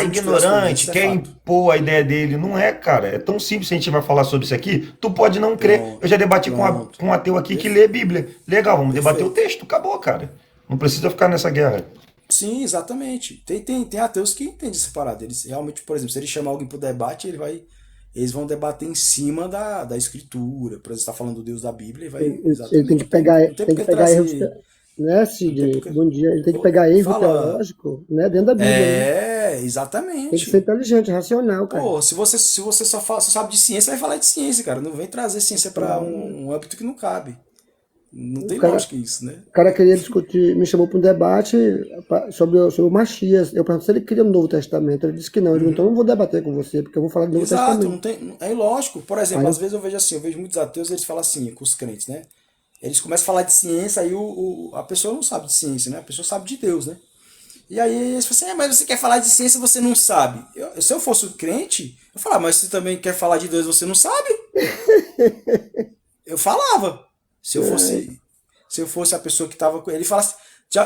Ignorante, quer impor a ideia dele. Não é, cara. É tão simples. Se a gente vai falar sobre isso aqui, tu pode não crer. Eu já debati com um ateu aqui que lê a Bíblia. Legal, vamos debater o texto. Acabou, cara. Não precisa ficar nessa guerra. Sim, exatamente. Tem ateus que entendem essa parada. Eles realmente, por exemplo, se ele chamar alguém para o debate, eles vão debater em cima da escritura. Por exemplo, está falando do Deus da Bíblia, e vai. Ele tem que pegar erros, né, Cid? Bom dia. Ele tem que pegar erro teológico, né, dentro da Bíblia. Né? Exatamente. Tem que ser inteligente, racional, cara. Pô, se você só sabe de ciência, vai falar de ciência, cara. Não vem trazer ciência para um âmbito que não cabe. Não tem lógica isso, né? O cara queria discutir, me chamou para um debate sobre o Machias. Eu perguntei se ele queria o Novo Testamento. Ele disse que não. Eu digo, então eu não vou debater com você, porque eu vou falar do Novo Testamento. É ilógico. Por exemplo, às vezes eu vejo muitos ateus, eles falam assim, com os crentes, né? Eles começam a falar de ciência, aí a pessoa não sabe de ciência, né? A pessoa sabe de Deus, né? E aí eles falam assim, mas você quer falar de ciência e você não sabe. Se eu fosse crente, eu falava, mas você também quer falar de Deus e você não sabe? Eu falava. Se eu fosse a pessoa que estava com ele, fala assim,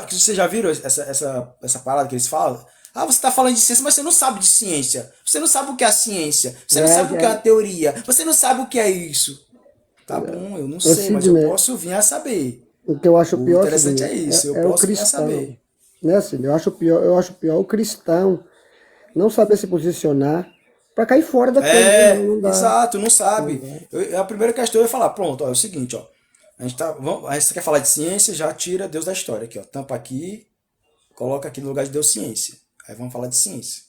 vocês já viram essa parada que eles falam? Ah, você está falando de ciência, mas você não sabe de ciência. Você não sabe o que é a ciência. Você não sabe o que é a teoria. Você não sabe o que é isso. Tá bom, eu não sei, mas eu posso vir a saber. O que eu acho pior, o interessante é isso, eu posso vir a saber. Né, assim, eu acho pior o cristão não saber se posicionar para cair fora da coisa. Não dá. Exato, não sabe. A primeira questão eu ia falar, pronto, ó, é o seguinte, ó. Você quer falar de ciência, já tira Deus da história aqui, ó. Tampa aqui, coloca aqui no lugar de Deus ciência. Aí vamos falar de ciência.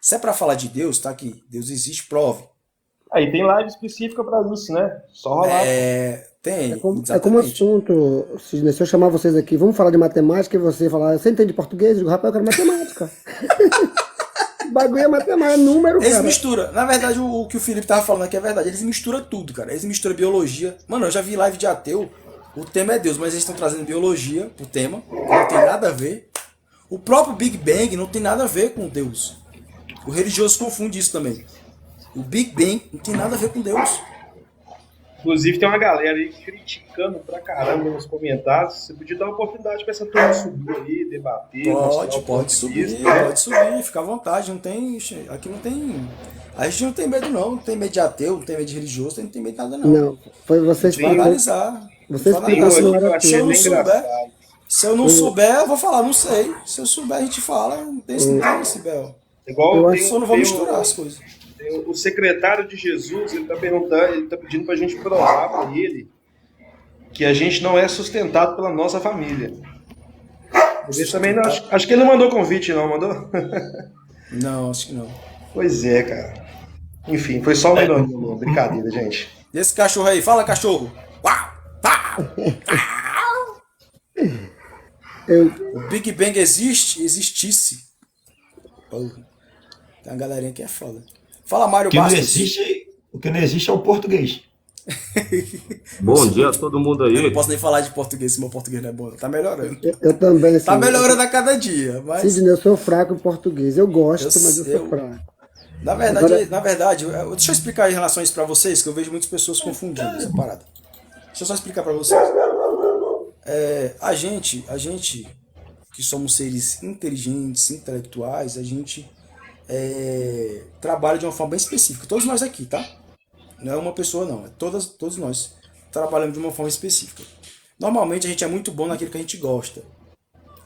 Se é para falar de Deus, tá aqui. Deus existe, prove. Aí tem live específica para isso, né? Só rolar. Tem. É como assunto, Sidney, se eu chamar vocês aqui, vamos falar de matemática e você falar, você entende português? Eu digo, rapaz, eu quero matemática. O bagulho é matemática, é número, cara. Eles misturam. Na verdade, o que o Felipe tava falando aqui é verdade. Eles misturam tudo, cara. Eles misturam biologia. Mano, eu já vi live de ateu. O tema é Deus, mas eles estão trazendo biologia pro tema. Que não tem nada a ver. O próprio Big Bang não tem nada a ver com Deus. O religioso confunde isso também. O Big Bang não tem nada a ver com Deus. Inclusive tem uma galera aí criticando pra caramba nos comentários. Você podia dar uma oportunidade pra essa turma subir aí, debater. Pode subir, fica à vontade. Não tem. Aqui não tem. A gente não tem medo, não. Não tem medo de ateu, não tem medo de religioso, não tem medo de nada, não. Não, foi vocês que analisar. Vocês Se eu não souber, eu vou falar, não sei. Se eu souber, a gente fala. Não tem esse Bel. Igual só não vou misturar as coisas. O secretário de Jesus, ele está perguntando, ele está pedindo para a gente provar para ele que a gente não é sustentado pela nossa família. Ele também não, acho que ele não mandou convite, não, mandou? Não, acho que não. Pois é, cara. Enfim, foi só uma brincadeira, gente. E esse cachorro aí? Fala, cachorro! O Big Bang existisse, Porra. Tem uma galerinha que é foda. Fala, Mário O que não Bastos. existe, o que não existe é o português. Bom dia a todo mundo Eu não aí. posso nem falar de português se meu português não é bom. Tá melhorando. Eu também, Tá assim, melhorando a cada dia, mas... Sidney, eu sou fraco em português. Eu gosto, mas eu Eu- sou fraco. Na verdade, deixa eu explicar em relação a isso pra vocês, que eu vejo muitas pessoas confundindo essa parada. Deixa eu só explicar pra vocês. A gente que somos seres inteligentes, intelectuais, a gente trabalha de uma forma bem específica. Todos nós aqui, tá? Não é uma pessoa, não. É todos nós trabalhamos de uma forma específica. Normalmente a gente é muito bom naquilo que a gente gosta.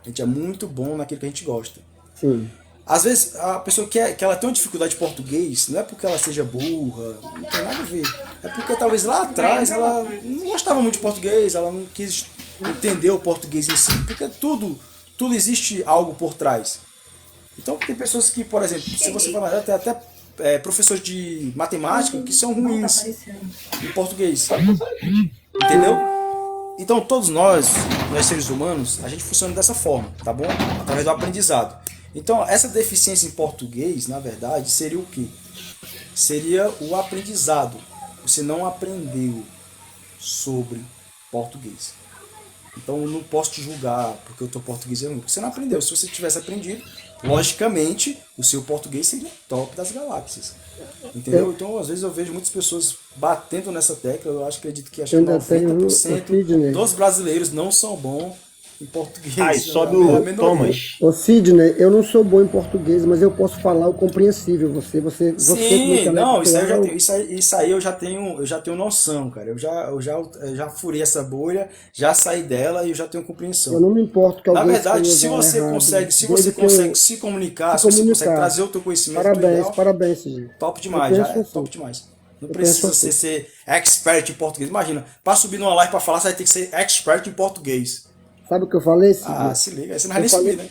A gente é muito bom naquilo que a gente gosta. Sim. Às vezes a pessoa que ela tem uma dificuldade de português, não é porque ela seja burra, não tem nada a ver. É porque talvez lá atrás ela não gostava muito de português, ela não quis entender o português em si, porque tudo existe algo por trás. Então tem pessoas que, por exemplo, se você falar, tem até professores de matemática que são ruins em português. Entendeu? Então todos nós seres humanos, a gente funciona dessa forma, tá bom? Através do aprendizado. Então essa deficiência em português, na verdade, seria o quê? Seria o aprendizado. Você não aprendeu sobre português. Então eu não posso te julgar porque o teu português é ruim. Porque você não aprendeu. Se você tivesse aprendido, logicamente, o seu português seria top das galáxias. Entendeu? Então, às vezes eu vejo muitas pessoas batendo nessa tecla. Eu acredito que Eu ainda tenho o 90% Sidney. dos brasileiros não são bons em português. Aí sobe É a o minoria. Thomas. Ô Sidney, eu não sou bom em português, mas eu posso falar o compreensível. Você como Sim, não, isso aí, eu já intelectual, tenho, isso aí eu já tenho noção, cara. Eu já furei essa bolha, já saí dela e eu já tenho compreensão. eu não me importo que Na alguém verdade, se escreva você errado, consegue, se desde você que eu consegue se comunicar, se se você consegue comunicar. trazer o teu conhecimento pro Parabéns, ideal, parabéns, Sidney. top demais, Eu já penso é assim. top demais. Não Eu precisa penso assim. você ser expert em português. Imagina, para subir numa live para falar, você vai ter que ser expert em português. Sabe o que eu falei, Sidney? Ah, se liga, aí você não vai nem Eu falei, subir, né?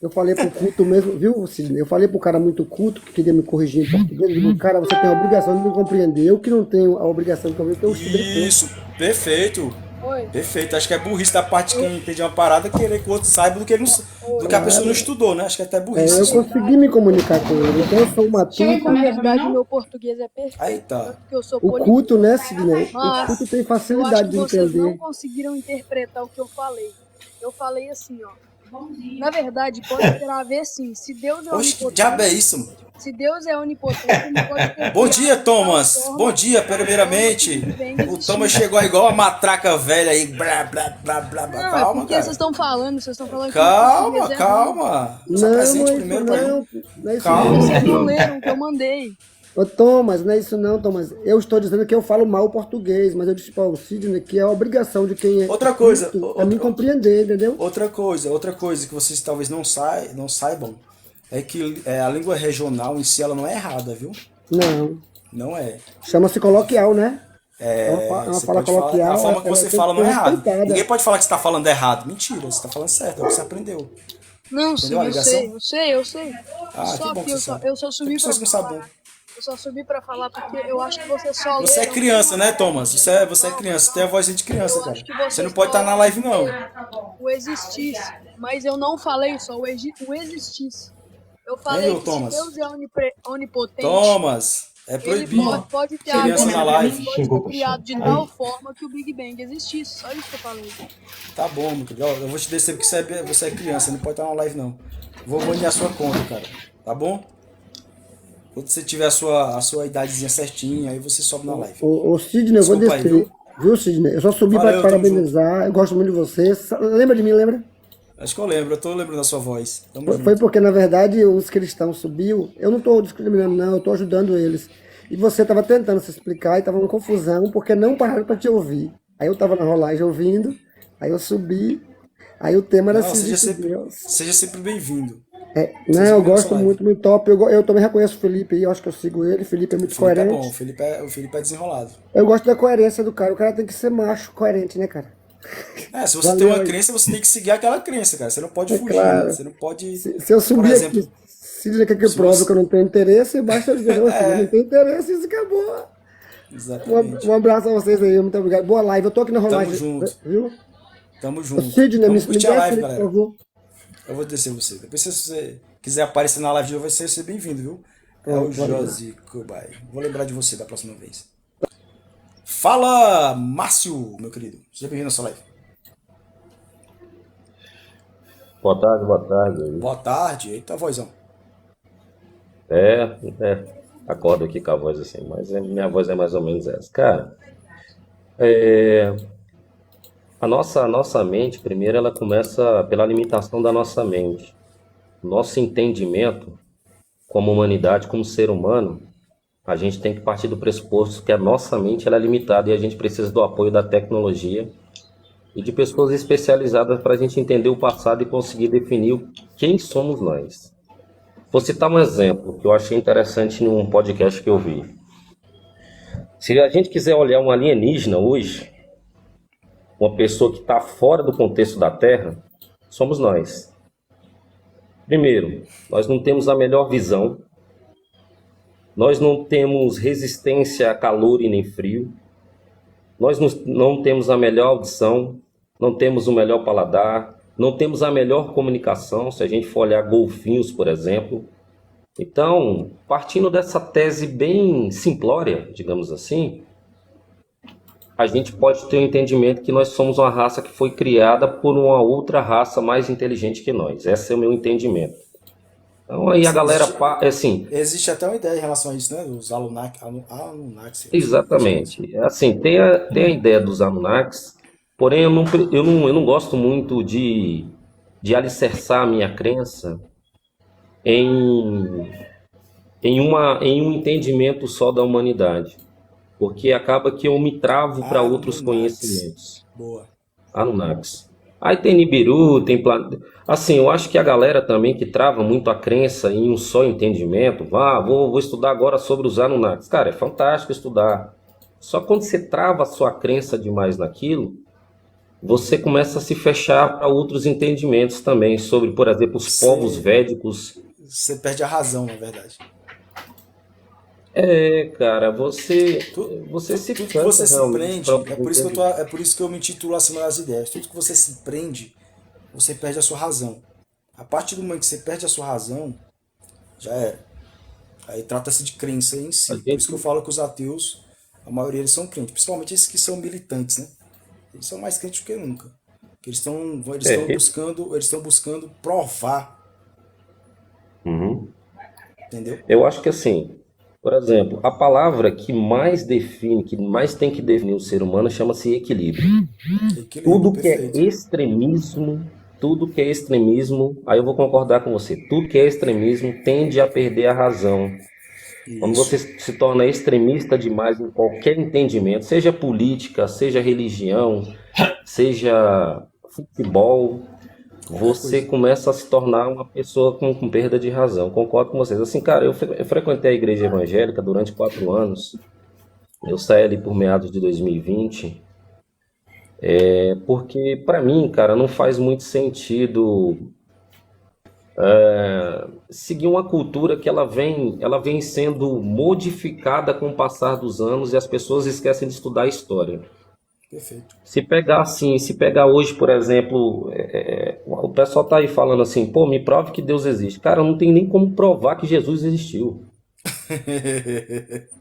eu falei pro culto mesmo, viu, Sidney? Eu falei pro cara muito culto que queria me corrigir em português. Eu digo, cara, você tem a obrigação de me compreender. Eu que não tenho a obrigação de compreender, eu estudei pouco. Isso, perfeito. Oi. Perfeito. Acho que é burrice da parte de quem entende uma parada querer que o outro saiba do que, ele não, do que a pessoa não estudou, né? Acho que é até burrice. Eu isso. consegui me comunicar com ele. Então eu sou uma tuta. Na verdade, meu português é perfeito. Aí tá. Porque eu sou O políglota. culto, né, Sidney? O Mas culto tem eu acho facilidade que de vocês não entender. conseguiram interpretar o que eu falei. Eu falei assim, ó. Na verdade, pode ter a ver sim. Se Deus é Oxe, que diabo é onipotente, isso, mano? se Deus é onipotente, ele pode ter Bom criado dia, de tal Thomas. forma Bom dia, que a primeiramente. forma que vem O existir. Thomas chegou igual uma matraca velha aí. Blá, blá, blá, blá, blá. Não, é Calma, porque cara. vocês estão falando que o Calma, português é ruim. calma. Se Não, apresente é primeiro isso pra não. ele. Não é isso Calma. não. Vocês não leram o que eu mandei. Ô, Thomas, não é isso não, Thomas. Eu estou dizendo que eu falo mal o português, mas eu disse para o Sidney que é a obrigação de quem é Outra coisa, culto é me compreender, entendeu? outra coisa que vocês talvez não saibam é que a língua regional em si ela não é errada, viu? Não. Não é. Chama-se coloquial, né? uma Você fala pode falar, coloquial. a forma que ela você tem que fala ser não é errada. respeitada. Ninguém pode falar que você está falando errado. Mentira, você está falando certo, é o que você aprendeu. Não, sim, Entendeu a eu ligação? sei, eu sei. Ah, que Só bom que que eu você só, sabe. eu só subi Tem pra pessoas que não sabem. falar. Eu só subi pra falar porque eu acho que você só Você é leram. criança, né, Thomas? Você é criança, você tem a vozinha de criança, Eu cara. acho que você Você não pode estar na live, não. O existisse, mas eu não falei só o existisse. Eu falei Hein, ô, que Thomas? se Deus é onipotente, Thomas, é ele proibido. pode ter Criança na live. ele pode ter criado de tal forma que o Big Bang existisse. Só isso que eu falei. Tá bom, meu querido. Ó, eu vou te descer porque você é criança, não pode estar na live, não. Vou banir a sua conta, cara. Tá bom? Quando você tiver a sua idadezinha certinha, aí você sobe na live. Ô, Sidney, eu vou Desculpa aí, descer. Viu, Sidney? Eu só subi Valeu, para tamo parabenizar. Eu gosto muito de você. Lembra de mim, lembra? Acho que eu tô lembrando da sua voz. Tamo Foi junto. porque, na verdade, os cristãos subiu. Eu não estou discriminando, não. Eu estou ajudando eles. E você estava tentando se explicar e estava uma confusão porque não pararam para te ouvir. Aí eu estava na rolagem ouvindo. Aí eu subi. Aí o tema era Não, se seja existe sempre, Deus. seja sempre bem-vindo. Não, eu sempre gosto nessa muito, muito top. Eu também reconheço o Felipe aí, eu acho que eu sigo ele. O Felipe é muito O Felipe é coerente. bom, o Felipe é desenrolado. Eu gosto da coerência do cara. O cara tem que ser macho, coerente, né, cara? Se você Valeu tem uma aí. crença, você tem que seguir aquela crença, cara. Você não pode fugir, claro. né? Você não pode. Se eu Por subir exemplo, aqui, se dizer que eu provo que eu não tenho interesse, basta eu dizer, eu não tenho interesse, isso acabou. Exatamente. Um abraço a vocês aí, muito obrigado. Boa live, eu tô aqui na rolagem. junto. Viu? Tamo O junto. Sidney, me Vamos curtir a desce live, aí, por galera. favor. Eu vou descer você. Depois você quiser aparecer na live de hoje, vai ser bem-vindo, viu? É o Pronto, vou lembrar. Josi Kubai. Vou lembrar de você da próxima vez. Fala, Márcio, meu querido. Seja bem-vindo à sua live. Boa tarde, boa tarde. Boa tarde. Eita, vozão. É, acordo aqui com a voz assim, mas minha voz é mais ou menos essa. Cara, é, a nossa mente, primeiro, ela começa pela limitação da nossa mente. Nosso entendimento como humanidade, como ser humano, a gente tem que partir do pressuposto que a nossa mente ela é limitada e a gente precisa do apoio da tecnologia e de pessoas especializadas para a gente entender o passado e conseguir definir quem somos nós. Vou citar um exemplo que eu achei interessante num podcast que eu vi. Se a gente quiser olhar um alienígena hoje, uma pessoa que está fora do contexto da Terra, somos nós. Primeiro, nós não temos a melhor visão, nós não temos resistência a calor e nem frio, nós não temos a melhor audição, não temos o melhor paladar, não temos a melhor comunicação, se a gente for olhar golfinhos, por exemplo. Então, partindo dessa tese bem simplória, digamos assim, a gente pode ter um entendimento que nós somos uma raça que foi criada por uma outra raça mais inteligente que nós. Esse é o meu entendimento. Então aí a galera, assim, Existe até uma ideia em relação a isso, né? Os Anunnaki. exatamente, assim, tem a ideia dos Anunnakis, porém eu não gosto muito de alicerçar a minha crença em, em um entendimento só da humanidade, porque acaba que eu me travo para outros Anunnakis. conhecimentos. Boa. Anunnakis. Aí tem Nibiru, tem planeta. Assim, eu acho que a galera também que trava muito a crença em um só entendimento, vou estudar agora sobre os Anunnakis. Cara, é fantástico estudar. Só quando você trava a sua crença demais naquilo, você começa a se fechar para outros entendimentos também sobre, por exemplo, os povos védicos. Você perde a razão, na verdade. Cara, você se Tudo que cansa você se realmente prende, para é por isso que eu me intitulo Acima das Ideias. Tudo que você se prende, você perde a sua razão. A partir do momento que você perde a sua razão, já era. Aí trata-se de crença em si. a Por isso que eu gente. falo que os ateus, a maioria eles são crentes, principalmente esses que são militantes, né? Eles são mais crentes do que nunca. Porque É, eles estão buscando provar, uhum. entendeu? Eu acho que assim, por exemplo, a palavra que mais define, que mais tem que definir o ser humano chama-se equilíbrio. Equilíbrio, Tudo que é perfeito. extremismo, aí eu vou concordar com você, tudo que é extremismo tende a perder a razão. Quando você Isso. se torna extremista demais em qualquer entendimento, seja política, seja religião, seja futebol, Qualquer você coisa. começa a se tornar uma pessoa com perda de razão. Concordo com vocês. Assim, cara, eu frequentei a igreja evangélica durante 4 anos. Eu saí ali por meados de 2020, porque para mim, cara, não faz muito sentido seguir uma cultura que ela vem sendo modificada com o passar dos anos e as pessoas esquecem de estudar a história. Perfeito. Se pegar hoje, por exemplo, o pessoal tá aí falando assim, pô, me prove que Deus existe. Cara, não tem nem como provar que Jesus existiu.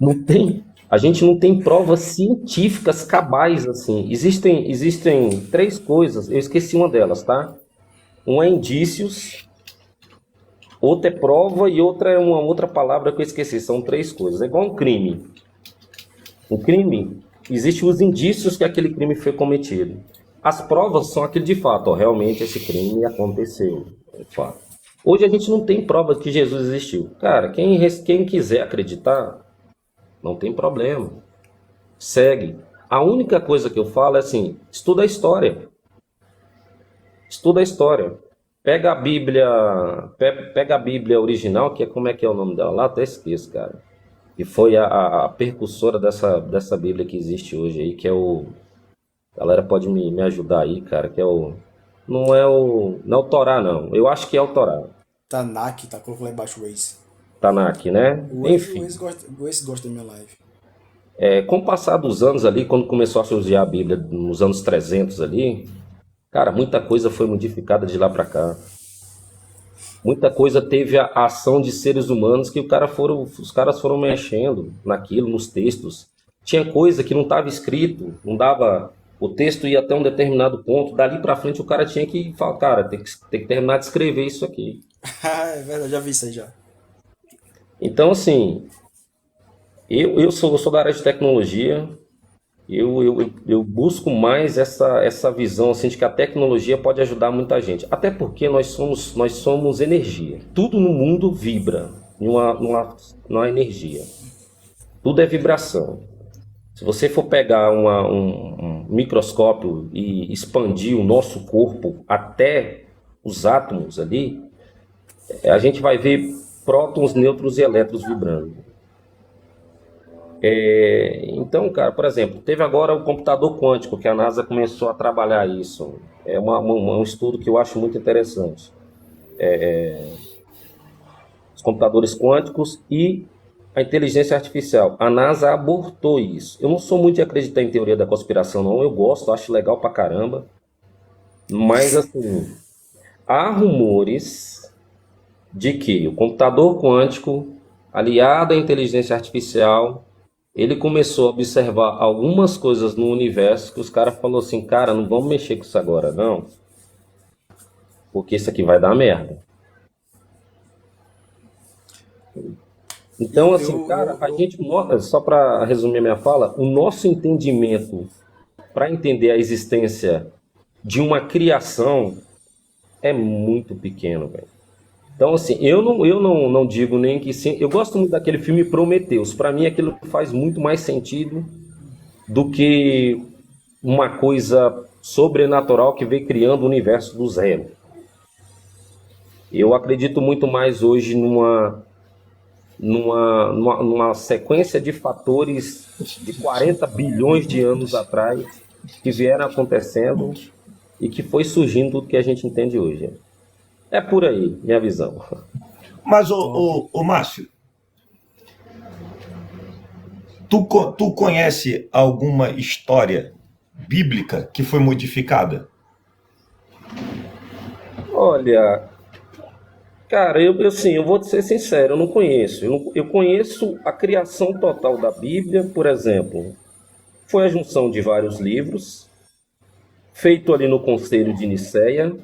Não tem. A gente não tem provas científicas cabais assim. Existem 3 coisas, eu esqueci uma delas, tá? Um é indícios, outra é prova e outra é uma outra palavra que eu esqueci. São 3 coisas. É igual um crime. Um crime, existem os indícios que aquele crime foi cometido. As provas são aquilo de fato, ó, realmente esse crime aconteceu, é fato. Hoje a gente não tem prova de que Jesus existiu. Cara, quem quiser acreditar, não tem problema. Segue. A única coisa que eu falo é assim, estuda a história. Estuda a história. Pega a Bíblia original, que é como é que é o nome dela lá? Até esqueço, cara. Que foi a percussora dessa Bíblia que existe hoje aí, que é o. A galera pode me ajudar aí, cara, que é o. Não é o Torá, não. Eu acho que é o Torá. Tanaki, tá colocando lá embaixo o Waze. Tanakh, né? O Enfim. Waze gosta da minha live. Com o passar dos anos ali, quando começou a surgir a Bíblia, nos anos 300 ali, cara, muita coisa foi modificada de lá pra cá. Muita coisa teve a ação de seres humanos que os caras foram mexendo naquilo, nos textos. Tinha coisa que não estava escrito, não dava. O texto ia até um determinado ponto, dali para frente o cara tinha que falar, cara, tem que terminar de escrever isso aqui. É verdade, já vi isso aí já. Então, assim, eu sou da área de tecnologia, eu busco mais essa visão assim, de que a tecnologia pode ajudar muita gente. Até porque nós somos energia. Tudo no mundo vibra numa energia. Tudo é vibração. Se você for pegar um microscópio e expandir o nosso corpo até os átomos ali, a gente vai ver prótons, nêutrons e elétrons vibrando. Então, cara, por exemplo, teve agora o computador quântico, que a NASA começou a trabalhar isso. É um estudo que eu acho muito interessante. Os computadores quânticos e a inteligência artificial. A NASA abortou isso. Eu não sou muito de acreditar em teoria da conspiração, não. Eu gosto, acho legal pra caramba. Mas, assim, há rumores de que o computador quântico, aliado à inteligência artificial, ele começou a observar algumas coisas no universo que os caras falaram assim, cara, não vamos mexer com isso agora, não. Porque isso aqui vai dar merda. Então, assim, cara, a gente, só para resumir minha fala, o nosso entendimento para entender a existência de uma criação é muito pequeno, velho. Então, assim, eu não digo nem que sim. Eu gosto muito daquele filme Prometheus. Para mim, aquilo faz muito mais sentido do que uma coisa sobrenatural que veio criando o universo do zero. Eu acredito muito mais hoje numa sequência de fatores de 40 bilhões de anos atrás que vieram acontecendo e que foi surgindo tudo que a gente entende hoje. É por aí, minha visão. Mas, ô Márcio, tu conhece alguma história bíblica que foi modificada? Olha, cara, eu vou te ser sincero, eu não conheço. Eu conheço a criação total da Bíblia, por exemplo. Foi a junção de vários livros, feito ali no Conselho de Nicéia,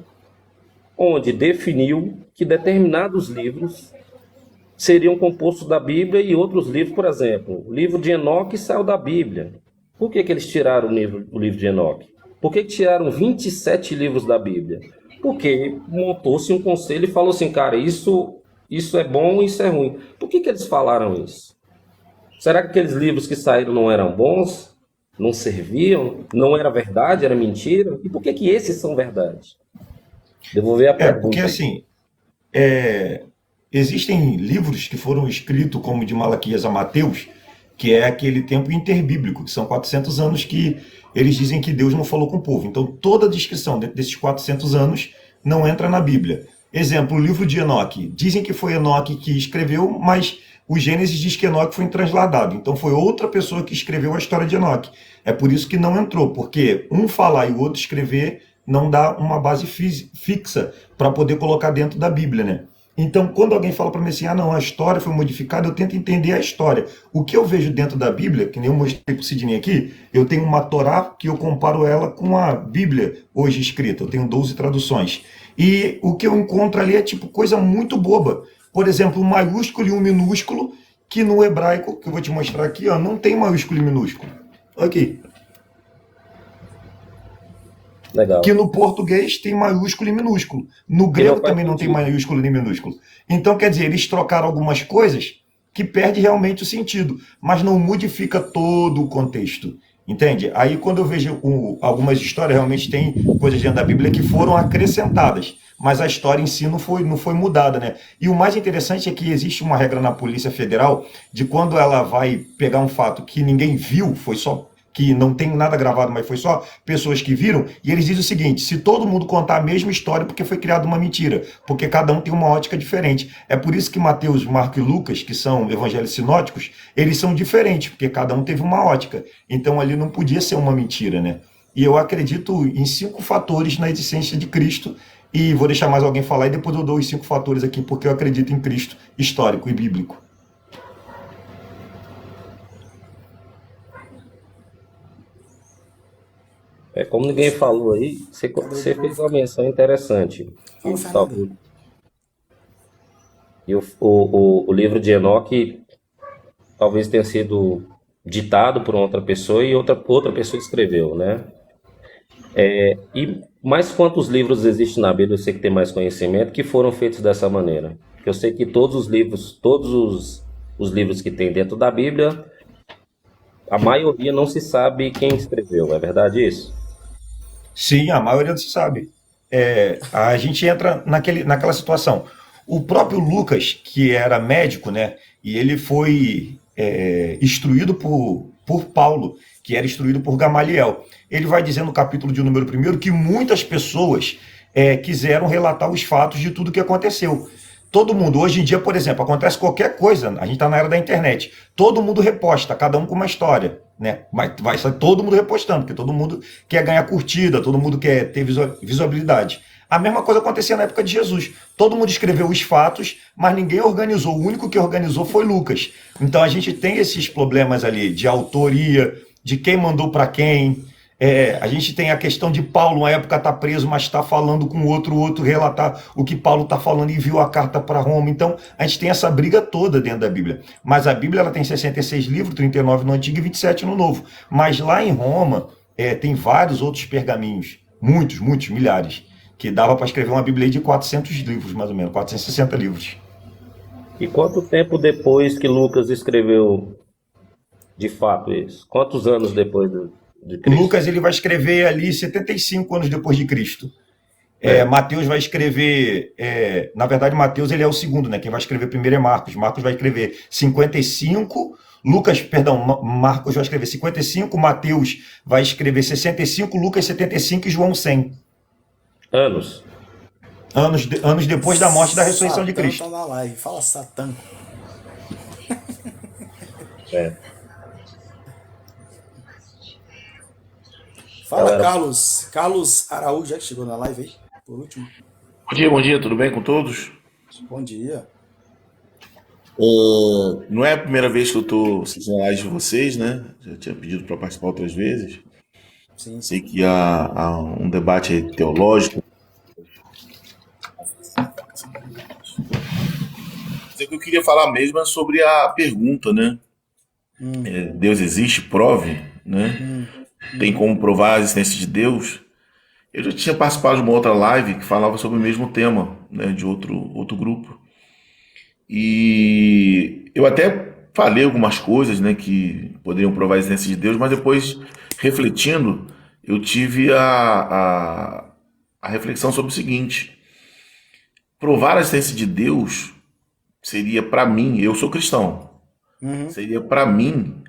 onde definiu que determinados livros seriam compostos da Bíblia e outros livros, por exemplo, o livro de Enoque saiu da Bíblia. Por que eles tiraram o livro de Enoque? Por que tiraram 27 livros da Bíblia? Porque montou-se um conselho e falou assim, cara, isso é bom e isso é ruim. Por que eles falaram isso? Será que aqueles livros que saíram não eram bons? Não serviam? Não era verdade? Era mentira? E por que esses são verdade? Devolver a pergunta. Porque assim, existem livros que foram escritos como de Malaquias a Mateus, que é aquele tempo interbíblico, que são 400 anos que eles dizem que Deus não falou com o povo. Então toda a descrição dentro desses 400 anos não entra na Bíblia. Exemplo, o livro de Enoque. Dizem que foi Enoque que escreveu, mas o Gênesis diz que Enoque foi transladado. Então foi outra pessoa que escreveu a história de Enoque. É por isso que não entrou, porque um falar e o outro escrever não dá uma base fixa para poder colocar dentro da Bíblia, né? Então, quando alguém fala para mim assim, não, a história foi modificada, eu tento entender a história. O que eu vejo dentro da Bíblia, que nem eu mostrei para o Sidney aqui, eu tenho uma Torá que eu comparo ela com a Bíblia hoje escrita. Eu tenho 12 traduções. E o que eu encontro ali é tipo coisa muito boba. Por exemplo, um maiúsculo e um minúsculo, que no hebraico, que eu vou te mostrar aqui, ó, não tem maiúsculo e minúsculo. Aqui. Legal. Que no português tem maiúsculo e minúsculo. No grego também não tem maiúsculo nem minúsculo. Então, quer dizer, eles trocaram algumas coisas que perde realmente o sentido, mas não modifica todo o contexto. Entende? Aí, quando eu vejo algumas histórias, realmente tem coisas dentro da Bíblia que foram acrescentadas, mas a história em si não foi mudada, né? E o mais interessante é que existe uma regra na Polícia Federal de quando ela vai pegar um fato que ninguém viu, foi só que não tem nada gravado, mas foi só pessoas que viram, e eles dizem o seguinte, se todo mundo contar a mesma história, porque foi criada uma mentira, porque cada um tem uma ótica diferente. É por isso que Mateus, Marcos e Lucas, que são evangelhos sinóticos, eles são diferentes, porque cada um teve uma ótica. Então ali não podia ser uma mentira, né? E eu acredito em 5 fatores na existência de Cristo, e vou deixar mais alguém falar e depois eu dou os 5 fatores aqui, porque eu acredito em Cristo histórico e bíblico. Como ninguém falou aí, você fez uma menção interessante. Fala, E, Fernando. talvez, e o livro de Enoque talvez tenha sido ditado por outra pessoa e outra pessoa escreveu, né? E mais quantos livros existem na Bíblia, eu sei que tem mais conhecimento, que foram feitos dessa maneira? Porque eu sei que todos os livros que tem dentro da Bíblia, a maioria não se sabe quem escreveu, é verdade isso? Sim, a maioria não se sabe. A gente entra naquela situação. O próprio Lucas, que era médico, né? E ele foi instruído por Paulo, que era instruído por Gamaliel. Ele vai dizer no capítulo de número 1 que muitas pessoas quiseram relatar os fatos de tudo que aconteceu. Todo mundo, hoje em dia, por exemplo, acontece qualquer coisa, a gente está na era da internet, todo mundo reposta, cada um com uma história, né? Vai sair todo mundo repostando, porque todo mundo quer ganhar curtida, todo mundo quer ter visibilidade. A mesma coisa acontecia na época de Jesus. Todo mundo escreveu os fatos, mas ninguém organizou. O único que organizou foi Lucas. Então a gente tem esses problemas ali de autoria, de quem mandou para quem. A gente tem a questão de Paulo, uma época está preso, mas está falando com o outro relatar o que Paulo está falando e enviou a carta para Roma. Então, a gente tem essa briga toda dentro da Bíblia. Mas a Bíblia ela tem 66 livros, 39 no Antigo e 27 no Novo. Mas lá em Roma, tem vários outros pergaminhos, muitos, milhares, que dava para escrever uma Bíblia de 400 livros, mais ou menos, 460 livros. E quanto tempo depois que Lucas escreveu de fato isso? Quantos anos depois de Cristo? Lucas ele vai escrever ali 75 anos depois de Cristo. Mateus vai escrever, na verdade Mateus ele é o segundo, né? Quem vai escrever primeiro é Marcos. Marcos vai escrever 55, Marcos vai escrever 55, Mateus vai escrever 65, Lucas 75 e João 100. Anos. Anos depois da morte e da ressurreição de Cristo. Satã tá na live. Fala, Satã. Fala, Galera. Carlos Araújo, já que chegou na live aí, por último. Bom dia, tudo bem com todos? Bom dia. Não é a primeira vez que eu estou assistindo a live de vocês, né? Já tinha pedido para participar outras vezes. Sim. Sei que há um debate aí teológico. Mas o que eu queria falar mesmo é sobre a pergunta, né? Deus existe? Prove, né? Tem como provar a existência de Deus? Eu já tinha participado de uma outra live que falava sobre o mesmo tema, né? De outro grupo. E eu até falei algumas coisas, né, que poderiam provar a existência de Deus, mas depois, refletindo, eu tive a reflexão sobre o seguinte: provar a existência de Deus seria para mim, eu sou cristão, seria para mim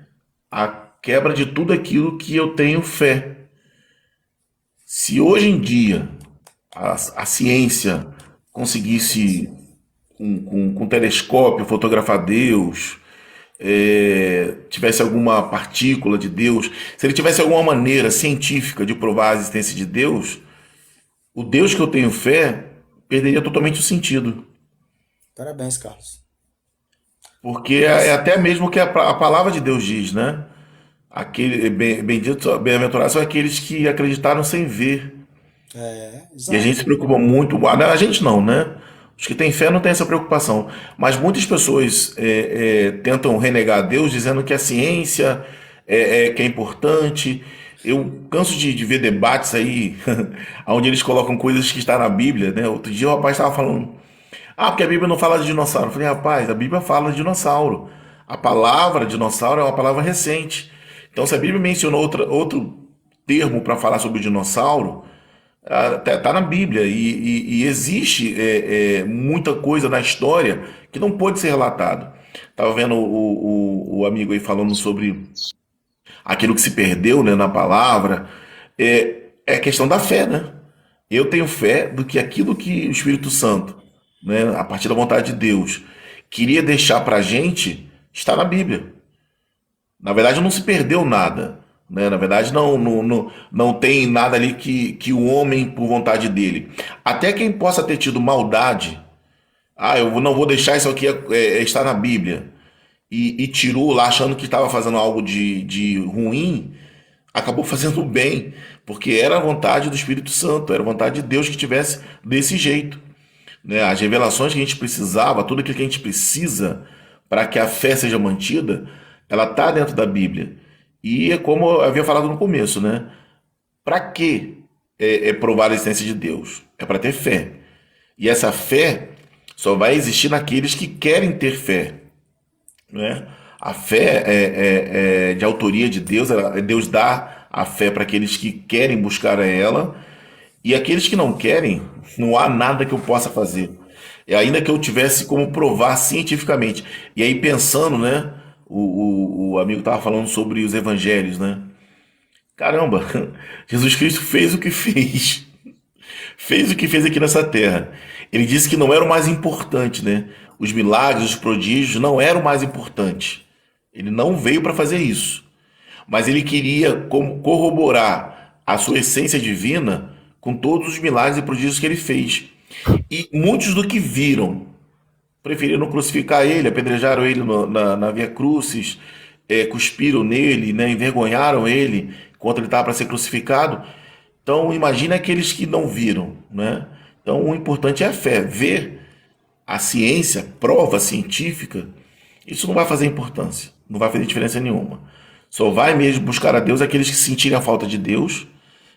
a quebra de tudo aquilo que eu tenho fé. Se hoje em dia a ciência conseguisse com telescópio fotografar Deus, tivesse alguma partícula de Deus, se ele tivesse alguma maneira científica de provar a existência de Deus, o Deus que eu tenho fé perderia totalmente o sentido. Parabéns, Carlos. Porque é até mesmo o que a palavra de Deus diz, né? Bem-aventurados são aqueles que acreditaram sem ver. E a gente se preocupa muito, a gente não, né? Os que têm fé não têm essa preocupação. Mas muitas pessoas tentam renegar Deus dizendo que a ciência que é importante. Eu canso de ver debates aí onde eles colocam coisas que estão na Bíblia, né? Outro dia o rapaz estava falando, porque a Bíblia não fala de dinossauro. Eu falei, rapaz, a Bíblia fala de dinossauro. A palavra dinossauro é uma palavra recente. Então, se a Bíblia mencionou outro termo para falar sobre o dinossauro, está na Bíblia. E existe muita coisa na história que não pode ser relatado. Estava vendo o amigo aí falando sobre aquilo que se perdeu, né, na palavra. É a questão da fé, né? Eu tenho fé do que aquilo que o Espírito Santo, né, a partir da vontade de Deus, queria deixar para a gente, está na Bíblia. Na verdade, não se perdeu nada. né? Na verdade, não tem nada ali que o homem, por vontade dele. Até quem possa ter tido maldade, eu não vou deixar isso aqui estar na Bíblia, e tirou lá achando que estava fazendo algo de ruim, acabou fazendo bem, porque era a vontade do Espírito Santo, era a vontade de Deus que tivesse desse jeito, né? As revelações que a gente precisava, tudo aquilo que a gente precisa para que a fé seja mantida, ela está dentro da Bíblia. E é como eu havia falado no começo, né? Para que provar a existência de Deus? É para ter fé. E essa fé só vai existir naqueles que querem ter fé, né? A fé é de autoria de Deus, Deus dá a fé para aqueles que querem buscar a ela, e aqueles que não querem, não há nada que eu possa fazer. E ainda que eu tivesse como provar cientificamente. E aí pensando, né? O amigo estava falando sobre os evangelhos, né? Caramba, Jesus Cristo fez o que fez. Fez o que fez aqui nessa terra. Ele disse que não era o mais importante, né? Os milagres, os prodígios não eram o mais importante. Ele não veio para fazer isso. Mas ele queria corroborar a sua essência divina com todos os milagres e prodígios que ele fez. E muitos do que viram preferiram crucificar ele, apedrejaram ele na Via Crucis, cuspiram nele, né, envergonharam ele enquanto ele estava para ser crucificado. Então, imagine aqueles que não viram, né? Então, o importante é a fé. Ver a ciência, prova científica, isso não vai fazer importância, não vai fazer diferença nenhuma. Só vai mesmo buscar a Deus aqueles que sentirem a falta de Deus,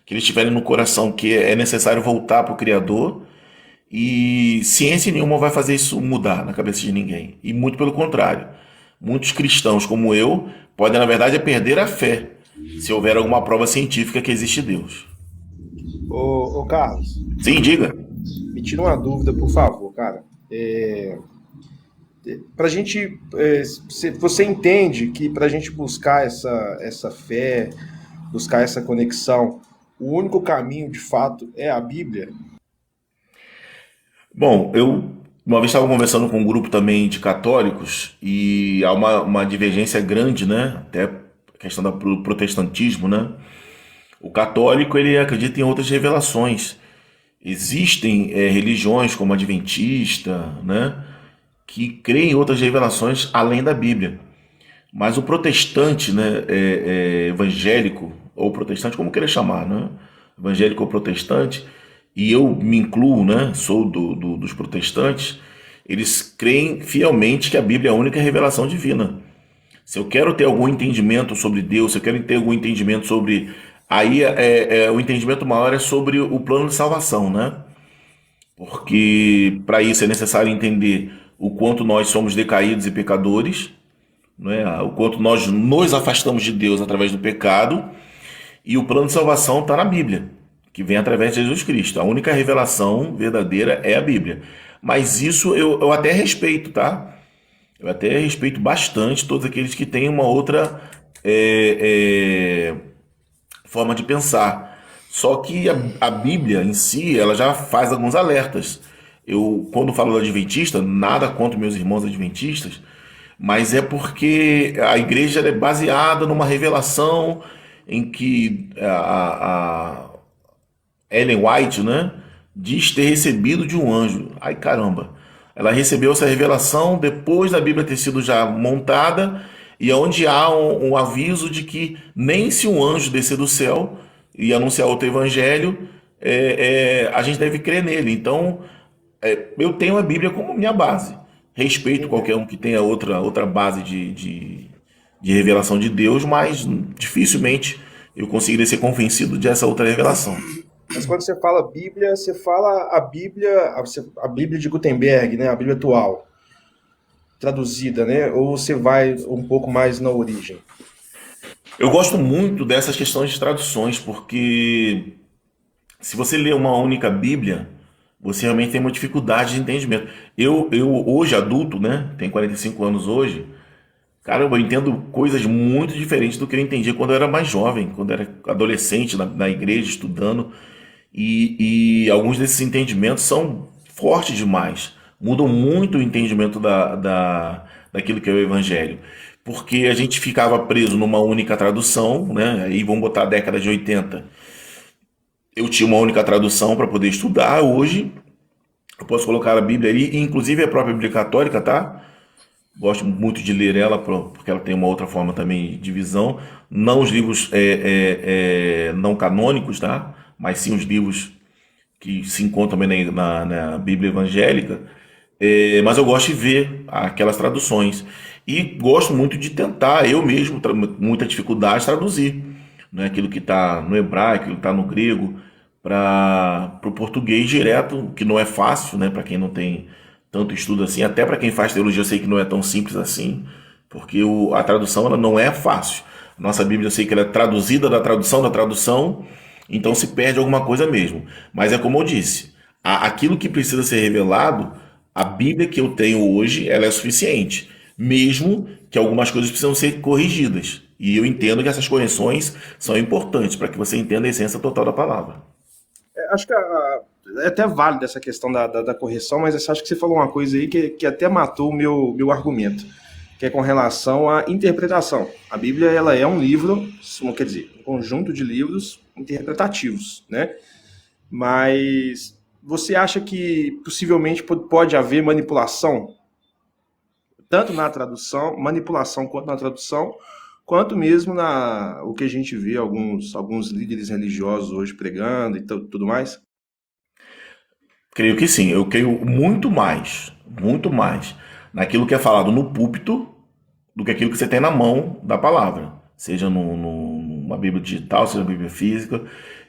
que eles tiverem no coração que é necessário voltar para o Criador. E ciência nenhuma vai fazer isso mudar na cabeça de ninguém. E muito pelo contrário. Muitos cristãos como eu podem, na verdade, perder a fé se houver alguma prova científica que existe Deus. Ô Carlos. Sim, diga. Me tira uma dúvida, por favor, cara. Pra gente, você entende que pra gente buscar essa fé, buscar essa conexão, o único caminho, de fato, é a Bíblia? Bom, eu uma vez estava conversando com um grupo também de católicos e há uma divergência grande, né? Até a questão do protestantismo, né? O católico, ele acredita em outras revelações. Existem religiões como a adventista, né? Que creem em outras revelações além da Bíblia. Mas o protestante, né? Evangélico, ou protestante, como queira chamar, né? Evangélico ou protestante, e eu me incluo, né? Sou dos protestantes, eles creem fielmente que a Bíblia é a única revelação divina. Se eu quero ter algum entendimento sobre Deus, se eu quero ter algum entendimento sobre... Aí o entendimento maior é sobre o plano de salvação, né? Porque para isso é necessário entender o quanto nós somos decaídos e pecadores, né? O quanto nós nos afastamos de Deus através do pecado, e o plano de salvação está na Bíblia, que vem através de Jesus Cristo. A única revelação verdadeira é a Bíblia. Mas isso eu até respeito, tá? Eu até respeito bastante todos aqueles que têm uma outra forma de pensar. Só que a Bíblia em si, ela já faz alguns alertas. Eu, quando falo do adventista, nada contra meus irmãos adventistas, mas é porque a igreja é baseada numa revelação em que a Ellen White, né, diz ter recebido de um anjo. Ai, caramba! Ela recebeu essa revelação depois da Bíblia ter sido já montada, e onde há um aviso de que nem se um anjo descer do céu e anunciar outro evangelho, a gente deve crer nele. Então, eu tenho a Bíblia como minha base. Respeito qualquer um que tenha outra base de revelação de Deus, mas dificilmente eu conseguiria ser convencido dessa outra revelação. Mas quando você fala Bíblia, você fala a Bíblia de Gutenberg, né? A Bíblia atual, traduzida, né? Ou você vai um pouco mais na origem? Eu gosto muito dessas questões de traduções, porque se você lê uma única Bíblia, você realmente tem uma dificuldade de entendimento. Eu hoje, adulto, né? Tenho 45 anos hoje. Caramba, eu entendo coisas muito diferentes do que eu entendia quando eu era mais jovem, quando eu era adolescente na igreja, estudando. E alguns desses entendimentos são fortes demais. Mudam muito o entendimento daquilo que é o Evangelho. porque a gente ficava preso numa única tradução, né? Aí vamos botar a década de 80. Eu tinha uma única tradução para poder estudar. Hoje eu posso colocar a Bíblia ali, inclusive a própria Bíblia Católica, tá? Gosto muito de ler ela, porque ela tem uma outra forma também de visão. Não os livros não canônicos, tá? Mas sim os livros que se encontram também na Bíblia evangélica. Mas eu gosto de ver aquelas traduções. E gosto muito de tentar, eu mesmo, muita dificuldade, traduzir, né? Aquilo que está no hebraico, aquilo que está no grego, para o português direto, que não é fácil, né? Para quem não tem tanto estudo assim, até para quem faz teologia eu sei que não é tão simples assim, porque a tradução ela não é fácil. Nossa Bíblia eu sei que ela é traduzida da tradução, então se perde alguma coisa mesmo. Mas é como eu disse, aquilo que precisa ser revelado, a Bíblia que eu tenho hoje, ela é suficiente, mesmo que algumas coisas precisam ser corrigidas. E eu entendo que essas correções são importantes para que você entenda a essência total da palavra. Acho que é até válido essa questão da correção, mas acho que você falou uma coisa aí que até matou o meu argumento, que é com relação à interpretação. A Bíblia ela é um livro, quer dizer, um conjunto de livros interpretativos, né? Mas você acha que possivelmente pode haver manipulação, tanto na tradução, manipulação quanto na tradução, quanto mesmo o que a gente vê alguns líderes religiosos hoje pregando e tudo mais? Creio que sim, eu creio muito mais naquilo que é falado no púlpito do que aquilo que você tem na mão da palavra, seja numa Bíblia digital, seja na Bíblia física.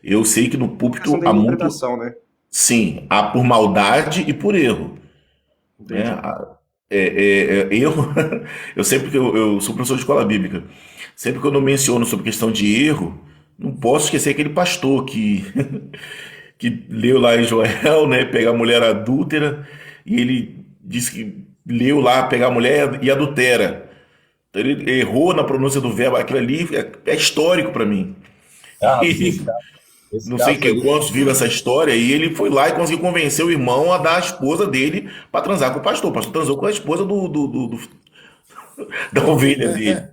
Eu sei que no púlpito há muito... né? Sim, há por maldade e por erro. Né? Erro. Eu sempre que eu sou professor de escola bíblica, sempre que eu não menciono sobre questão de erro, não posso esquecer aquele pastor que leu lá em Joel, né, pegar a mulher adúltera, e ele disse que leu lá pegar a mulher e adultera. Então ele errou na pronúncia do verbo. Aquilo ali é histórico para mim. Não sei quantos viram essa história, e ele foi lá e conseguiu convencer o irmão a dar a esposa dele para transar com o pastor. O pastor transou com a esposa da ovelha dele.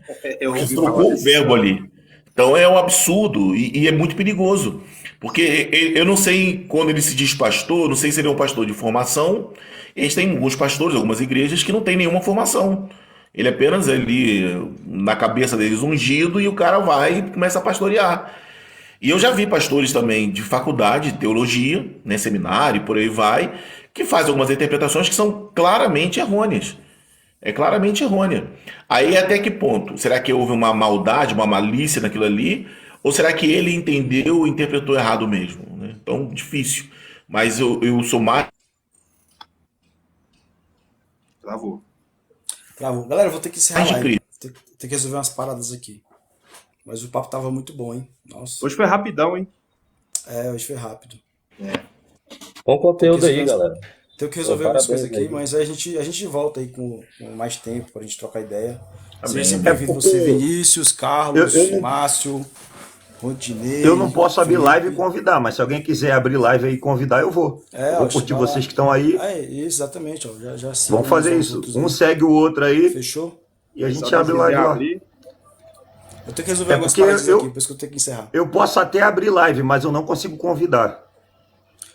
Ele trocou o verbo ali. Então é um absurdo e é muito perigoso. Porque eu não sei, quando ele se diz pastor, não sei se ele é um pastor de formação. Eles têm alguns pastores, algumas igrejas que não tem nenhuma formação. Ele é apenas ali, na cabeça deles, ungido, e o cara vai e começa a pastorear. E eu já vi pastores também de faculdade, de teologia, né, seminário, por aí vai, que fazem algumas interpretações que são claramente errôneas. É claramente errônea. Aí até que ponto? Será que houve uma maldade, uma malícia naquilo ali? Ou será que ele entendeu e interpretou errado mesmo? Né? Então, difícil. Mas eu sou mais... Travou. Galera, eu vou ter que encerrar a live. Tem que resolver umas paradas aqui. Mas o papo tava muito bom, hein? Nossa. Hoje foi rapidão, hein? Hoje foi rápido. Bom conteúdo aí, galera. Tenho que resolver algumas coisas aqui, mas aí a gente volta aí com mais tempo pra gente trocar ideia. Seja sempre bem-vindo você, Vinícius, Carlos, Márcio, Rodinei. Eu não posso abrir live e convidar, mas se alguém quiser abrir live aí e convidar, eu vou. Vou curtir vocês que estão aí. Exatamente, ó. Já vamos fazer isso. Um segue o outro aí. Fechou? E a gente abre live lá. Eu tenho que resolver algumas paradas aqui, por isso que eu tenho que encerrar. Eu posso até abrir live, mas eu não consigo convidar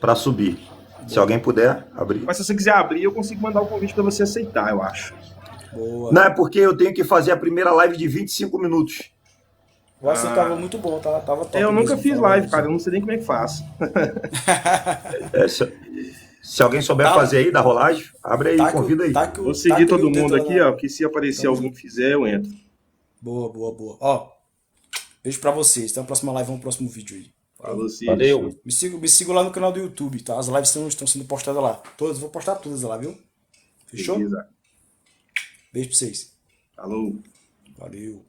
para subir. Se alguém puder abrir. Mas se você quiser abrir, eu consigo mandar o convite para você aceitar, eu acho. Boa. Não, é porque eu tenho que fazer a primeira live de 25 minutos. Eu acho que tava muito bom, tava top. Eu nunca fiz live, cara, eu não sei nem como é que faço. Se alguém souber fazer aí, da rolagem, abre aí, convida aí. Vou seguir todo mundo aqui, ó, porque se aparecer alguém que fizer, eu entro. Boa. Ó, beijo pra vocês. Até a próxima live, um próximo vídeo aí. Valeu. Me sigam lá no canal do YouTube, tá? As lives estão sendo postadas lá. Todas, vou postar todas lá, viu? Fechou? Beleza. Beijo pra vocês. Falou. Valeu.